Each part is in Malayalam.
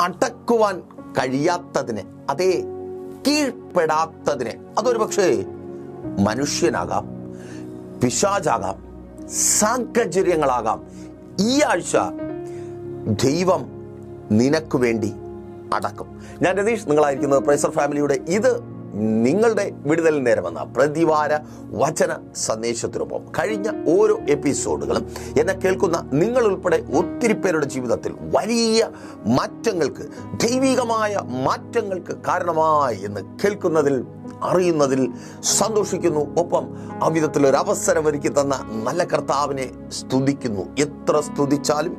അടക്കുവാൻ കഴിയാത്തതിനെ, അതേ കീഴ്പ്പെടാത്തതിനെ, അതൊരു പക്ഷേ മനുഷ്യനാകാം, പിശാചാകാം, സാഹചര്യങ്ങളാകാം. ഈ ആഴ്ച ദൈവം നിനക്ക് വേണ്ടി അടക്കും. ഞാൻ രതീഷ്, നിങ്ങളായിരിക്കുന്നത് പ്രൈസർ ഫാമിലിയുടെ ഇത് നിങ്ങളുടെ വിടുതൽ നേരമെന്ന പ്രതിവാര വചന സന്ദേശത്തിനൊപ്പം കഴിഞ്ഞ ഓരോ എപ്പിസോഡുകളും എന്നെ കേൾക്കുന്ന നിങ്ങൾ ഉൾപ്പെടെ ഒത്തിരി പേരുടെ ജീവിതത്തിൽ വലിയ മാറ്റങ്ങൾക്ക്, ദൈവികമായ മാറ്റങ്ങൾക്ക് കാരണമായി എന്ന് കേൾക്കുന്നതിൽ, അറിയുന്നതിൽ സന്തോഷിക്കുന്നു. ഒപ്പം ആ വിധത്തിലൊരു അവസരം ഒരുക്കി തന്ന നല്ല കർത്താവിനെ സ്തുതിക്കുന്നു. എത്ര സ്തുതിച്ചാലും,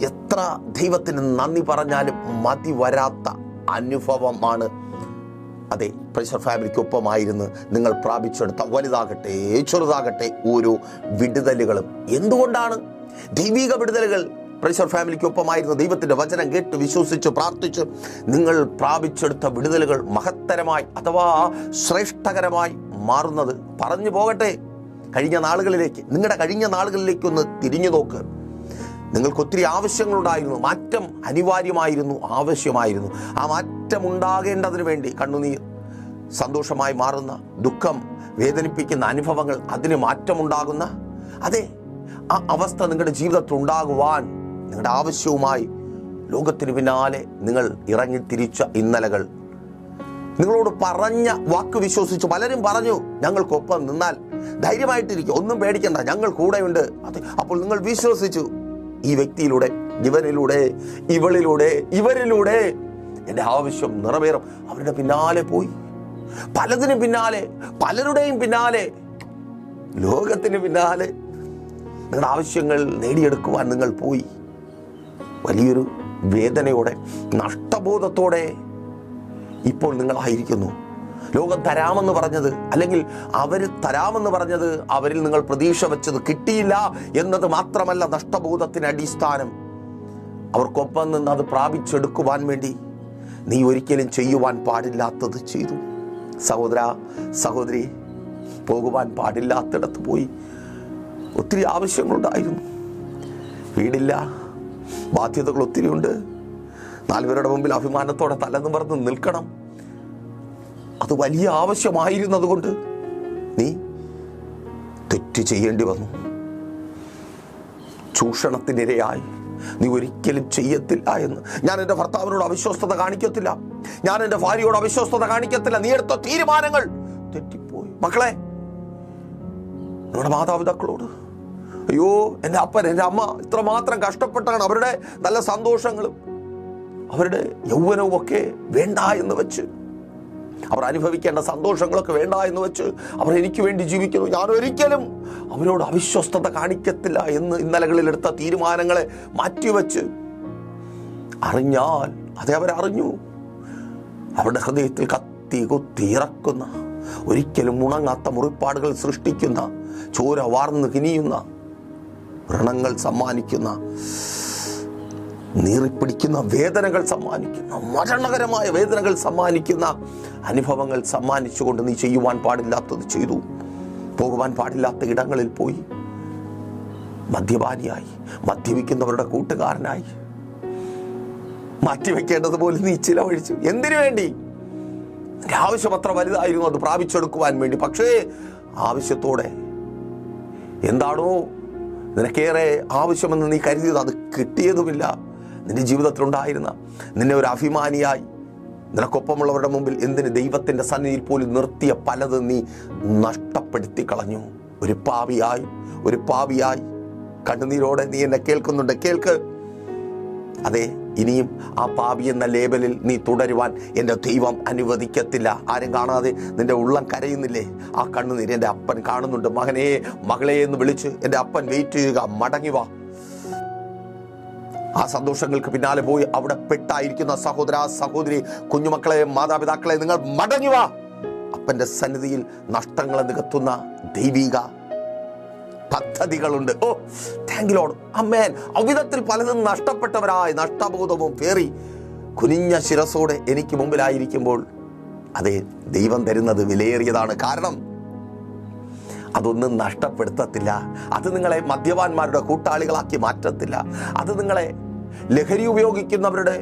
എത്ര ദൈവത്തിന് നന്ദി പറഞ്ഞാലും മതി വരാത്ത അനുഭവമാണ്. അതെ, പ്രൈസർ ഫാമിലിക്കൊപ്പമായിരുന്നു നിങ്ങൾ പ്രാപിച്ചെടുത്ത വലുതാകട്ടെ ചെറുതാകട്ടെ ഓരോ വിടുതലുകളും. എന്തുകൊണ്ടാണ് ദൈവിക വിടുതലുകൾ പ്രൈസർ ഫാമിലിക്കൊപ്പമായിരുന്നു? ദൈവത്തിൻ്റെ വചനം കേട്ട് വിശ്വസിച്ച് പ്രാർത്ഥിച്ച് നിങ്ങൾ പ്രാപിച്ചെടുത്ത വിടുതലുകൾ മഹത്തരമായി അഥവാ ശ്രേഷ്ഠകരമായി മാറുന്നത്. പറഞ്ഞു പോകട്ടെ കഴിഞ്ഞ നാളുകളിലേക്ക്, നിങ്ങളുടെ കഴിഞ്ഞ നാളുകളിലേക്കൊന്ന് തിരിഞ്ഞു നോക്ക്. നിങ്ങൾക്ക് ഒത്തിരി ആവശ്യങ്ങളുണ്ടായിരുന്നു, മാറ്റം അനിവാര്യമായിരുന്നു, ആവശ്യമായിരുന്നു. ആ മാറ്റം ഉണ്ടാകേണ്ടതിന് വേണ്ടി കണ്ണുനീർ സന്തോഷമായി മാറുന്ന, ദുഃഖം വേദനിപ്പിക്കുന്ന അനുഭവങ്ങൾ, അതിന് മാറ്റമുണ്ടാകുന്ന, അതെ ആ അവസ്ഥ നിങ്ങളുടെ ജീവിതത്തിൽ ഉണ്ടാകുവാൻ നിങ്ങളുടെ ആവശ്യവുമായി ലോകത്തിന് പിന്നാലെ നിങ്ങൾ ഇറങ്ങിത്തിരിച്ച ഇന്നലകൾ, നിങ്ങളോട് പറഞ്ഞ വാക്ക് വിശ്വസിച്ച് പലരും പറഞ്ഞു ഞങ്ങൾക്കൊപ്പം നിന്നാൽ ധൈര്യമായിട്ടിരിക്കും, ഒന്നും പേടിക്കണ്ട, ഞങ്ങൾ കൂടെയുണ്ട്. അതെ, അപ്പോൾ നിങ്ങൾ വിശ്വസിച്ചു. ഈ വ്യക്തിയിലൂടെ, ഇവനിലൂടെ, ഇവരിലൂടെ എൻ്റെ ആവശ്യം നിറവേറും. അവരുടെ പിന്നാലെ പോയി, പലതിനും പിന്നാലെ, പലരുടെയും പിന്നാലെ, ലോകത്തിന് പിന്നാലെ നിങ്ങളുടെ ആവശ്യങ്ങൾ നേടിയെടുക്കുവാൻ നിങ്ങൾ പോയി. വലിയൊരു വേദനയോടെ, നഷ്ടബോധത്തോടെ ഇപ്പോൾ നിങ്ങളായിരിക്കുന്നു. ലോകം തരാമെന്ന് പറഞ്ഞത്, അല്ലെങ്കിൽ അവർ തരാമെന്ന് പറഞ്ഞത്, അവരിൽ നിങ്ങൾ പ്രതീക്ഷ വെച്ചത് കിട്ടിയില്ല എന്നത് മാത്രമല്ല നഷ്ടബോധത്തിന് അടിസ്ഥാനം. അവർക്കൊപ്പം നിന്ന് അത് പ്രാപിച്ചെടുക്കുവാൻ വേണ്ടി നീ ഒരിക്കലും ചെയ്യുവാൻ പാടില്ലാത്തത് ചെയ്തു. സഹോദര, സഹോദരി, പോകുവാൻ പാടില്ലാത്തിടത്ത് പോയി. ഒത്തിരി ആവശ്യങ്ങളുണ്ടായിരുന്നു, വീടില്ല, ബാധ്യതകൾ ഒത്തിരി ഉണ്ട്, 4 പേരുടെ മുമ്പിൽ അഭിമാനത്തോടെ തലനിവർന്ന് നിൽക്കണം. അത് വലിയ ആവശ്യമായിരുന്നത് കൊണ്ട് നീ തെറ്റ് ചെയ്യേണ്ടി വന്നു. ചൂഷണത്തിനിരയായി. നീ ഒരിക്കലും ചെയ്യത്തില്ല എന്ന്. ഞാൻ എൻ്റെ ഭർത്താവിനോട് അവിശ്വസ്തത കാണിക്കത്തില്ല, ഞാൻ എൻ്റെ ഭാര്യയോട് അവിശ്വസ്തത കാണിക്കത്തില്ല. നീ എടുത്ത തീരുമാനങ്ങൾ തെറ്റിപ്പോയി. മക്കളെ, നിങ്ങളുടെ മാതാപിതാക്കളോട്, അയ്യോ എൻ്റെ അപ്പൻ, എൻ്റെ അമ്മ ഇത്രമാത്രം കഷ്ടപ്പെട്ടാണ് അവരുടെ നല്ല സന്തോഷങ്ങളും അവരുടെ യൗവനവും ഒക്കെ വേണ്ട എന്ന് വെച്ച്, അവർ അനുഭവിക്കേണ്ട സന്തോഷങ്ങളൊക്കെ വേണ്ട എന്ന് വെച്ച് അവർ എനിക്ക് വേണ്ടി ജീവിക്കുന്നു, ഞാൻ ഒരിക്കലും അവരോട് അവിശ്വസ്തത കാണിക്കത്തില്ല എന്ന് ഇന്നലകളിൽ എടുത്ത തീരുമാനങ്ങളെ മാറ്റിവെച്ച് അറിഞ്ഞാൽ, അതെ അവരറിഞ്ഞു, അവരുടെ ഹൃദയത്തിൽ കത്തി കുത്തിയിറക്കുന്ന, ഒരിക്കലും ഉണങ്ങാത്ത മുറിപ്പാടുകൾ സൃഷ്ടിക്കുന്ന, ചോര വാർന്ന് കിനിയുന്ന, വ്രണങ്ങൾ സമ്മാനിക്കുന്ന, നീറിപ്പിടിക്കുന്ന വേദനകൾ സമ്മാനിക്കുന്ന, മരണകരമായ വേദനകൾ സമ്മാനിക്കുന്ന അനുഭവങ്ങൾ സമ്മാനിച്ചുകൊണ്ട് നീ ചെയ്യുവാൻ പാടില്ലാത്തത് ചെയ്തു. പോകുവാൻ പാടില്ലാത്ത ഇടങ്ങളിൽ പോയി, മദ്യപാനിയായി, മദ്യപിക്കുന്നവരുടെ കൂട്ടുകാരനായി, മാറ്റിവെക്കേണ്ടതുപോലെ നീ ചിലവഴിച്ചു. എന്തിനു വേണ്ടി? എൻ്റെ ആവശ്യം അത്ര വലുതായിരുന്നു, അത് പ്രാപിച്ചെടുക്കുവാൻ വേണ്ടി. പക്ഷേ ആവശ്യത്തോടെ, എന്താണോ നിനക്കേറെ ആവശ്യമെന്ന് നീ കരുതിയത് അത് കിട്ടിയതുമില്ല. നിന്റെ ജീവിതത്തിലുണ്ടായിരുന്ന, നിന്നെ ഒരു അഭിമാനിയായി നിനക്കൊപ്പമുള്ളവരുടെ മുമ്പിൽ എന്തിന് ദൈവത്തിൻ്റെ സന്നിധിയിൽ പോലും നിർത്തിയ പലതും നീ നഷ്ടപ്പെടുത്തി കളഞ്ഞു. ഒരു പാപിയായി കണ്ണുനീരോടെ നീ എന്നെ കേൾക്കുന്നുണ്ട്, കേൾക്ക്. അതെ, ഇനിയും ആ പാപി എന്ന ലേബലിൽ നീ തുടരുവാൻ എൻ്റെ ദൈവം അനുവദിക്കത്തില്ല. ആരും കാണാതെ നിന്റെ ഉള്ളം കരയുന്നില്ലേ? ആ കണ്ണുനീര് എൻ്റെ അപ്പൻ കാണുന്നുണ്ട്. മകനെ, മകളെ എന്ന് വിളിച്ച് എൻ്റെ അപ്പൻ വെയിറ്റ് ചെയ്യുക, മടങ്ങി വാ. ആ സന്തോഷങ്ങൾക്ക് പിന്നാലെ പോയി അവിടെ പെട്ടായിരിക്കുന്ന സഹോദര, സഹോദരി, കുഞ്ഞുമക്കളെ, മാതാപിതാക്കളെ, നിങ്ങൾ മടങ്ങി വാ. അപ്പൻ്റെ സന്നിധിയിൽ നഷ്ടങ്ങളെ നികത്തുന്ന ദൈവിക പദ്ധതികളുണ്ട്. ഓ, താങ്ക് യു ലോർഡ്, ആമേൻ. അവിധത്തിൽ പലതും നഷ്ടപ്പെട്ടവരായി, നഷ്ടബോധവും പേറി കുനിഞ്ഞ ശിരസോടെ എനിക്ക് മുമ്പിലായിരിക്കുമ്പോൾ, അതെ, ദൈവം തരുന്നത് വിലയേറിയതാണ്. കാരണം അതൊന്നും നഷ്ടപ്പെടുത്തത്തില്ല. അത് നിങ്ങളെ മദ്യപാന്മാരുടെ കൂട്ടാളികളാക്കി മാറ്റത്തില്ല. അത് നിങ്ങളെ ലഹരി ഉപയോഗിക്കുന്നവരുടെ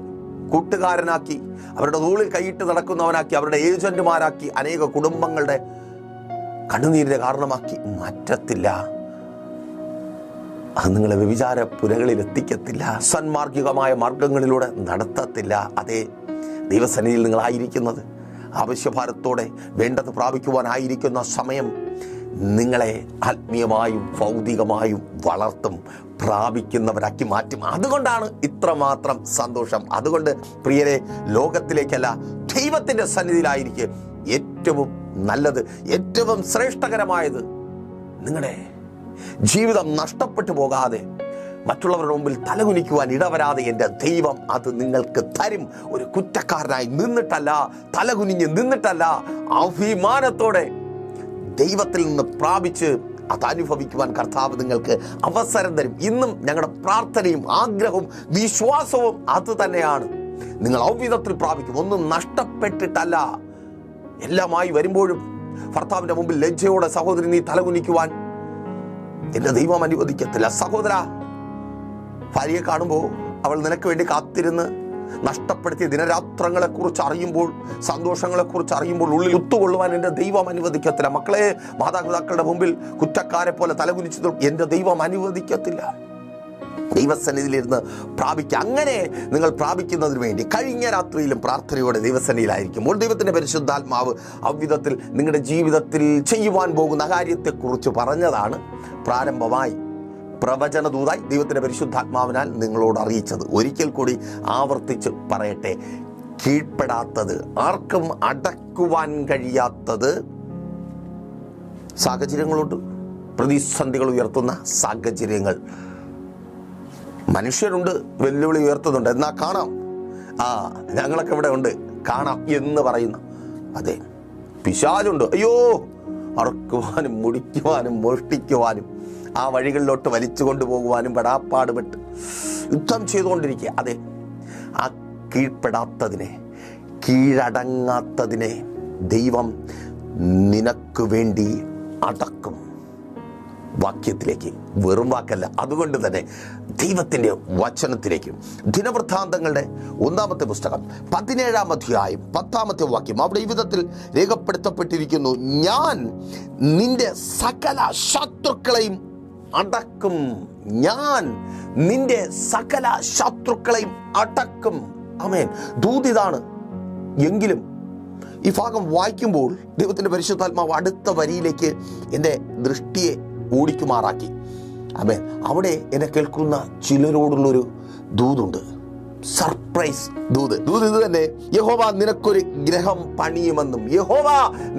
കൂട്ടുകാരനാക്കി, അവരുടെ തോളിൽ കൈയിട്ട് നടക്കുന്നവനാക്കി, അവരുടെ ഏജന്റുമാരാക്കി, അനേക കുടുംബങ്ങളുടെ കണ്ണുനീരിന് കാരണമാക്കി മാറ്റത്തില്ല. അത് നിങ്ങളെ വ്യഭിചാര പുരകളിൽ എത്തിക്കത്തില്ല, സന്മാർഗികമായ മാർഗങ്ങളിലൂടെ നടത്തത്തില്ല. അതേ, ദൈവസന്നിധിയിൽ നിങ്ങളായിരിക്കുന്നത് ആവശ്യഭാരത്തോടെ വേണ്ടത് പ്രാപിക്കുവാനായിരിക്കുന്ന സമയം നിങ്ങളെ ആത്മീയമായും ഭൗതികമായും വളർത്തും, പ്രാപിക്കുന്നവരാക്കി മാറ്റും. അതുകൊണ്ടാണ് ഇത്രമാത്രം സന്തോഷം. അതുകൊണ്ട് പ്രിയരെ, ലോകത്തിലേക്കല്ല, ദൈവത്തിൻ്റെ സന്നിധിയിലായിരിക്കും ഏറ്റവും നല്ലത്, ഏറ്റവും ശ്രേഷ്ഠകരമായത്. നിങ്ങളുടെ ജീവിതം നഷ്ടപ്പെട്ടു പോകാതെ, മറ്റുള്ളവരുടെ മുമ്പിൽ തലകുനിക്കുവാൻ ഇടവരാതെ എൻ്റെ ദൈവം അത് നിങ്ങൾക്ക് തരും. ഒരു കുറ്റക്കാരനായി നിന്നിട്ടല്ല, തലകുനിഞ്ഞ് നിന്നിട്ടല്ല, അഭിമാനത്തോടെ ദൈവത്തിൽ നിന്ന് പ്രാപിച്ച് അത് അനുഭവിക്കുവാൻ കർത്താവ് നിങ്ങൾക്ക് അവസരം തരും. ഇന്നും ഞങ്ങളുടെ പ്രാർത്ഥനയും ആഗ്രഹവും വിശ്വാസവും അത് തന്നെയാണ്. നിങ്ങൾ ഔവിധത്തിൽ പ്രാപിക്കും, ഒന്നും നഷ്ടപ്പെട്ടിട്ടല്ല. എല്ലാമായി വരുമ്പോഴും ഭർത്താവിൻ്റെ മുമ്പിൽ ലജ്ജയോടെ സഹോദരി നീ തലകുനിക്കുവാൻ എൻ്റെ ദൈവം അനുവദിക്കത്തില്ല. സഹോദര, ഭാര്യയെ കാണുമ്പോൾ അവൾ നിനക്ക് വേണ്ടി കാത്തിരുന്ന് നഷ്ടപ്പെടുത്തിയ ദിനരാത്രങ്ങളെക്കുറിച്ച് അറിയുമ്പോൾ, സന്തോഷങ്ങളെക്കുറിച്ച് അറിയുമ്പോൾ ഉള്ളിൽ ഒത്തുകൊള്ളുവാൻ എൻ്റെ ദൈവം അനുവദിക്കത്തില്ല. മക്കളെ, മാതാപിതാക്കളുടെ മുമ്പിൽ കുറ്റക്കാരെ പോലെ തലകുനിച്ചതും എൻ്റെ ദൈവം അനുവദിക്കത്തില്ല. ദൈവസന്നിധിയിലിരുന്ന് പ്രാപിക്കുക. അങ്ങനെ നിങ്ങൾ പ്രാപിക്കുന്നതിന് വേണ്ടി കഴിഞ്ഞ രാത്രിയിലും പ്രാർത്ഥനയോടെ ദൈവസന്നിധിയിലായിരിക്കുമ്പോൾ ദൈവത്തിൻ്റെ പരിശുദ്ധാത്മാവ് അவ்விധത്തിൽ നിങ്ങളുടെ ജീവിതത്തിൽ ചെയ്യുവാൻ പോകുന്ന കാര്യത്തെക്കുറിച്ച് പറഞ്ഞതാണ്. പ്രാരംഭമായി പ്രവചനദൂതായി ദൈവത്തിൻ്റെ പരിശുദ്ധാത്മാവിനാൽ നിങ്ങളോട് അറിയിച്ചത്. ഒരിക്കൽ കൂടി ആവർത്തിച്ച് പറയട്ടെ, കീഴ്പ്പെടാത്തത്, ആർക്കും അടക്കുവാൻ കഴിയാത്തത് സാഹചര്യങ്ങളുണ്ട്. പ്രതിസന്ധികൾ ഉയർത്തുന്ന സാഹചര്യങ്ങൾ. മനുഷ്യരുണ്ട്, വെല്ലുവിളി ഉയർത്തുന്നുണ്ട്. എന്നാൽ കാണാം, ഞങ്ങളൊക്കെ ഇവിടെ ഉണ്ട്, കാണാം എന്ന് പറയുന്ന അതെ പിശാചുണ്ട്. അയ്യോ, അറക്കുവാനും മുടിക്കുവാനും മോഷ്ടിക്കുവാനും ആ വഴികളിലോട്ട് വലിച്ചു കൊണ്ടുപോകുവാനും പെടാപ്പാടുപെട്ട് യുദ്ധം ചെയ്തുകൊണ്ടിരിക്കുക. അതെ, ആ കീഴ്പ്പെടാത്തതിനെ, കീഴടങ്ങാത്തതിനെ ദൈവം നിനക്ക് വേണ്ടി അടക്കും. വാക്യത്തിലേക്ക്, വെറും വാക്കല്ല. അതുകൊണ്ട് തന്നെ ദൈവത്തിൻ്റെ വചനത്തിലേക്ക്, ദിനവൃത്താന്തങ്ങളുടെ 1-ാമത്തെ പുസ്തകം 17-ാം അധ്യായം 10-ാമത്തെ വാക്യം, അവിടെ ഈ വിധത്തിൽ രേഖപ്പെടുത്തപ്പെട്ടിരിക്കുന്നു: ഞാൻ നിന്റെ സകല ശത്രുക്കളെയും അടക്കും. ഞാൻ നിന്റെ സകല ശത്രുക്കളെയും അടക്കും. ആമേൻ. ദൂതിതാണ്. എങ്കിലും ഈ ഭാഗം വായിക്കുമ്പോൾ ദൈവത്തിൻ്റെ പരിശുദ്ധാത്മാവ് അടുത്ത വരിയിലേക്ക് എൻ്റെ ദൃഷ്ടിയെ ഓടിക്കുമാറാക്കി. ആമേൻ. അവിടെ എന്നെ കേൾക്കുന്ന ചിലരോടുള്ളൊരു ദൂതുണ്ട്, സർപ്രൈസ് ദൂത്. ഇത് തന്നെ: യഹോവ നിനക്കൊരു ഗൃഹം പണിയുമെന്നും, യഹോവ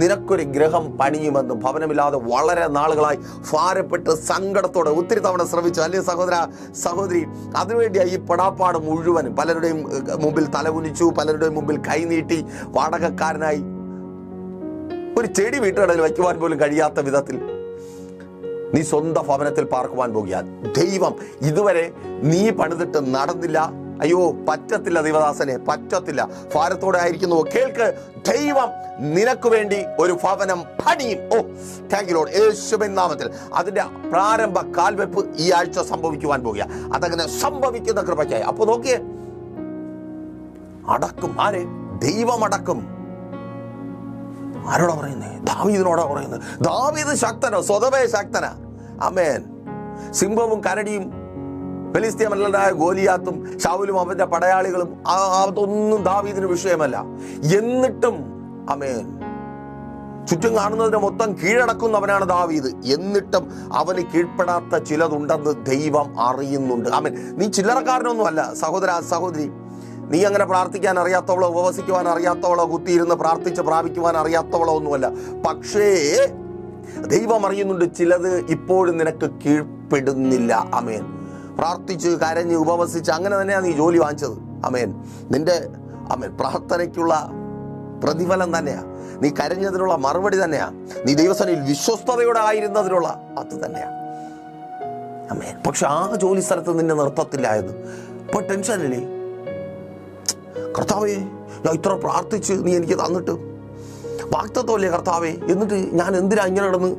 നിനക്കൊരു ഗൃഹം പണിയുമെന്നും. ഭവനമില്ലാതെ വളരെ നാളുകളായി ഭാരപ്പെട്ട് സങ്കടത്തോടെ ഒത്തിരി തവണ ശ്രമിച്ചു, അല്ലേ സഹോദര സഹോദരി? അതിനുവേണ്ടിയായി ഈ പെടാപ്പാട് മുഴുവനും. പലരുടെയും മുമ്പിൽ തലകുനിച്ചു, പലരുടെയും മുമ്പിൽ കൈനീട്ടി, വാടകക്കാരനായി ഒരു ചെടി വീട്ടുകടയിൽ വയ്ക്കുവാൻ പോലും കഴിയാത്ത വിധത്തിൽ നീ സ്വന്തം ഭവനത്തിൽ പാർക്കുവാൻ പോകുക. ദൈവം ഇതുവരെ നീ പണിതിട്ട് നടന്നില്ല. അയ്യോ, പറ്റത്തില്ല ദൈവദാസനെ, പറ്റത്തില്ല. ഭാരത്തോടെ ആയിരിക്കുന്നു, കേൾക്ക്, ദൈവം നിനക്ക് വേണ്ടി ഒരു ഭവനം പണിയും. ഓ, താങ്ക് യു ലോർഡ്. യേശുവിൻ നാമത്തിൽ അതിന്റെ പ്രാരംഭ കാൽവെപ്പ് ഈ ആഴ്ച സംഭവിക്കുവാൻ പോകുക. അതങ്ങനെ സംഭവിക്കുന്ന കൃപയ്ക്കായി. അപ്പൊ നോക്കിയേ, അടക്കും. ആരെ? ദൈവം അടക്കും. ആരോടാ പറയുന്നേ? ദാവീദിനോടാ പറയുന്നത്. ദാവീദ് ശക്തനോ? സ്വതവേ ശക്തനാ. ആമേൻ. സിംഹവും കരടിയും ഫെലിസ്ത്യ മല്ലനായ ഗോലിയാത്തും ശൗലും അവന്റെ പടയാളികളും അതൊന്നും ദാവീദിന് വിഷയമല്ല. എന്നിട്ടും ആമേൻ, ചുറ്റും കാണുന്നതിനെ മൊത്തം കീഴടക്കുന്നവനാണ് ദാവീദ്. എന്നിട്ടും അവന് കീഴ്പ്പെടാത്ത ചിലതുണ്ടെന്ന് ദൈവം അറിയുന്നുണ്ട്. ആമേൻ. നീ ചില്ലറക്കാരനൊന്നും അല്ല സഹോദര സഹോദരി. നീ അങ്ങനെ പ്രാർത്ഥിക്കാൻ അറിയാത്തവളോ, ഉപവസിക്കുവാൻ അറിയാത്തവളോ, കുത്തിയിരുന്ന് പ്രാർത്ഥിച്ച് പ്രാപിക്കുവാൻ അറിയാത്തവളോ ഒന്നുമല്ല. പക്ഷേ ദൈവം അറിയുന്നുണ്ട്, ചിലത് ഇപ്പോഴും നിനക്ക് കീഴ്പ്പെടുന്നില്ല. ആമേൻ. പ്രാർത്ഥിച്ച് കരഞ്ഞ് ഉപവസിച്ച് അങ്ങനെ തന്നെയാണ് നീ ജോലി വാങ്ങിച്ചത്. ആമേൻ. നിന്റെ ആമേൻ പ്രാർത്ഥനയ്ക്കുള്ള പ്രതിഫലം തന്നെയാ, നീ കരഞ്ഞതിനുള്ള മറുപടി തന്നെയാ, നീ ദൈവസന്നിധിയിൽ വിശ്വസ്തയോടെ ആയിരുന്നതിനുള്ള അത് തന്നെയാ. ആമേൻ. പക്ഷെ ആ ജോലി സ്ഥലത്ത് നിന്നെ നിർത്തത്തില്ലായത് ഇപ്പോൾ ടെൻഷനല്ലേ? കർത്താവേ, ഞാൻ ഇത്ര പ്രാർത്ഥിച്ച് നീ എനിക്ക് തന്നിട്ട് വാഗ്ദത്തമല്ലേ കർത്താവേ, എന്നിട്ട് ഞാൻ എന്തിനാ ഇങ്ങനെ കിടന്ന്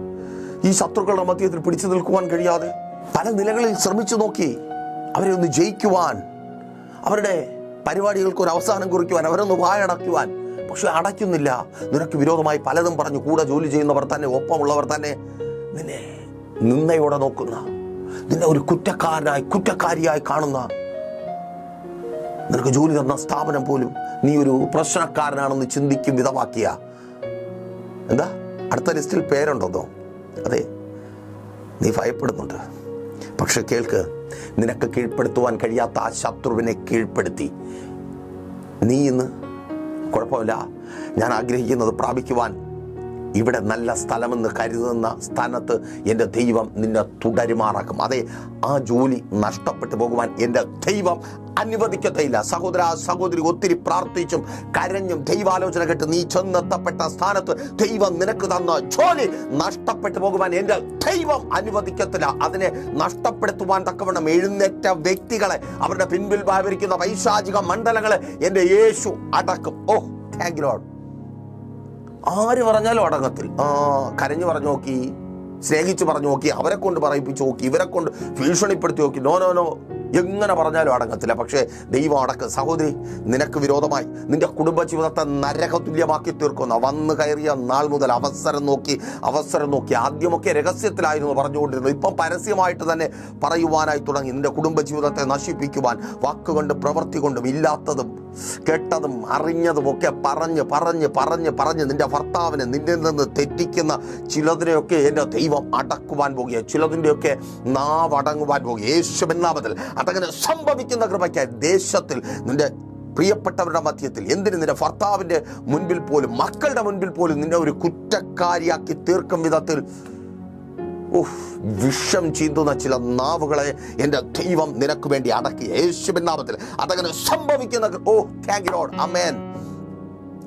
ഈ ശത്രുക്കളുടെ മധ്യത്തിൽ പിടിച്ചു നിൽക്കുവാൻ കഴിയാതെ പല നിലകളിൽ ശ്രമിച്ചു നോക്കി അവരെ ഒന്ന് ജയിക്കുവാൻ, അവരുടെ പരിപാടികൾക്ക് ഒരു അവസാനം കുറിക്കുവാൻ, അവരൊന്ന് വായടയ്ക്കുവാൻ. പക്ഷെ അടയ്ക്കുന്നില്ല. നിനക്ക് വിരോധമായി പലതും പറഞ്ഞു കൂടെ ജോലി ചെയ്യുന്നവർ തന്നെ, ഒപ്പമുള്ളവർ തന്നെ നിന്നെ നിന്നയോടെ നോക്കുന്ന, നിന്നെ ഒരു കുറ്റക്കാരിയായി കാണുന്ന, നിനക്ക് ജോലി തന്ന സ്ഥാപനം പോലും നീ ഒരു പ്രശ്നക്കാരനാണെന്ന് ചിന്തിക്കും വിധമാക്കിയ, എന്താ അടുത്ത ലിസ്റ്റിൽ പേരുണ്ടോ? അതെ, നീ ഭയപ്പെടുന്നുണ്ട്. പക്ഷെ കേൾക്ക്, നിനക്ക് കീഴ്പ്പെടുത്തുവാൻ കഴിയാത്ത ആ ശത്രുവിനെ കീഴ്പ്പെടുത്തി നീ ഇന്ന് കുഴപ്പമില്ല, ഞാൻ ആഗ്രഹിക്കുന്നത് പ്രാപിക്കുവാൻ ഇവിടെ നല്ല സ്ഥലമെന്ന് കരുതുന്ന സ്ഥാനത്ത് എൻ്റെ ദൈവം നിന്നെ തുടരുമാറാക്കും. അതെ, ആ ജോലി നഷ്ടപ്പെട്ടു പോകുവാൻ എൻ്റെ ദൈവം അനുവദിക്കത്തില്ല. സഹോദര സഹോദരി, ഒത്തിരി പ്രാർത്ഥിച്ചും കരഞ്ഞും ദൈവാലോചന കേട്ട് നീ ചെന്നെത്തപ്പെട്ട സ്ഥാനത്ത് ദൈവം നിനക്ക് തന്ന ജോലി നഷ്ടപ്പെട്ടു പോകുവാൻ എൻ്റെ ദൈവം അനുവദിക്കത്തില്ല. അതിനെ നഷ്ടപ്പെടുത്തുവാൻ തക്കവണ്ണം എഴുന്നേറ്റ വ്യക്തികളെ, അവരുടെ പിൻപിൽ വ്യാപരിക്കുന്ന പൈശാചിക മണ്ഡലങ്ങളെ എൻ്റെ യേശു അടക്കും. ഓ, താങ്ക് യു ലോർഡ്. ആര് പറഞ്ഞാലും അടങ്ങത്തിൽ. കരഞ്ഞു പറഞ്ഞു നോക്കി, സ്നേഹിച്ച് പറഞ്ഞു നോക്കി, അവരെ കൊണ്ട് പറയിപ്പിച്ച് നോക്കി, ഇവരെ കൊണ്ട് ഭീഷണിപ്പെടുത്തി നോക്കി. നോ, എങ്ങനെ പറഞ്ഞാലും അടങ്ങത്തില്ല. പക്ഷേ ദൈവം അടക്ക്. സഹോദരി, നിനക്ക് വിരോധമായി നിന്റെ കുടുംബജീവിതത്തെ നരകതുല്യമാക്കി തീർക്കുന്ന, വന്നു കയറിയ നാൾ മുതൽ അവസരം നോക്കി. ആദ്യമൊക്കെ രഹസ്യത്തിലായിരുന്നു പറഞ്ഞുകൊണ്ടിരുന്നത്, ഇപ്പം പരസ്യമായിട്ട് തന്നെ പറയുവാനായി തുടങ്ങി. നിന്റെ കുടുംബജീവിതത്തെ നശിപ്പിക്കുവാൻ വാക്കുകൊണ്ട് പ്രവൃത്തി കൊണ്ടും ഇല്ലാത്തതും കേട്ടതും അറിഞ്ഞതും ഒക്കെ പറഞ്ഞ് നിന്റെ ഭർത്താവിനെ നിന്നിൽ നിന്ന് തെറ്റിക്കുന്ന ചിലതിനെയൊക്കെ എൻ്റെ ദൈവം അടക്കുവാൻ പോകുക. ചിലതിൻ്റെയൊക്കെ നാവ് അടങ്ങുവാൻ പോകുക. യേശുവിൻ നാമത്തിൽ അതങ്ങനെ സംഭവിക്കുന്ന കൃപയ്ക്കായി ദേശത്തിൽ നിന്റെ പ്രിയപ്പെട്ടവരുടെ മധ്യത്തിൽ, എന്തിന് നിന്റെ ഭർത്താവിൻ്റെ മുൻപിൽ പോലും, മക്കളുടെ മുൻപിൽ പോലും നിന്നെ ഒരു കുറ്റക്കാരിയാക്കി തീർക്കും വിധത്തിൽ വിഷം ചീന്തുന്ന ചില നാവുകളെ എൻ്റെ ദൈവം നിനക്ക് വേണ്ടി അടക്കി. യേശുവിൻ നാമത്തിൽ അതങ്ങനെ സംഭവിക്കുന്ന, ഓ താങ്ക് യു ലോർഡ്, ആമേൻ.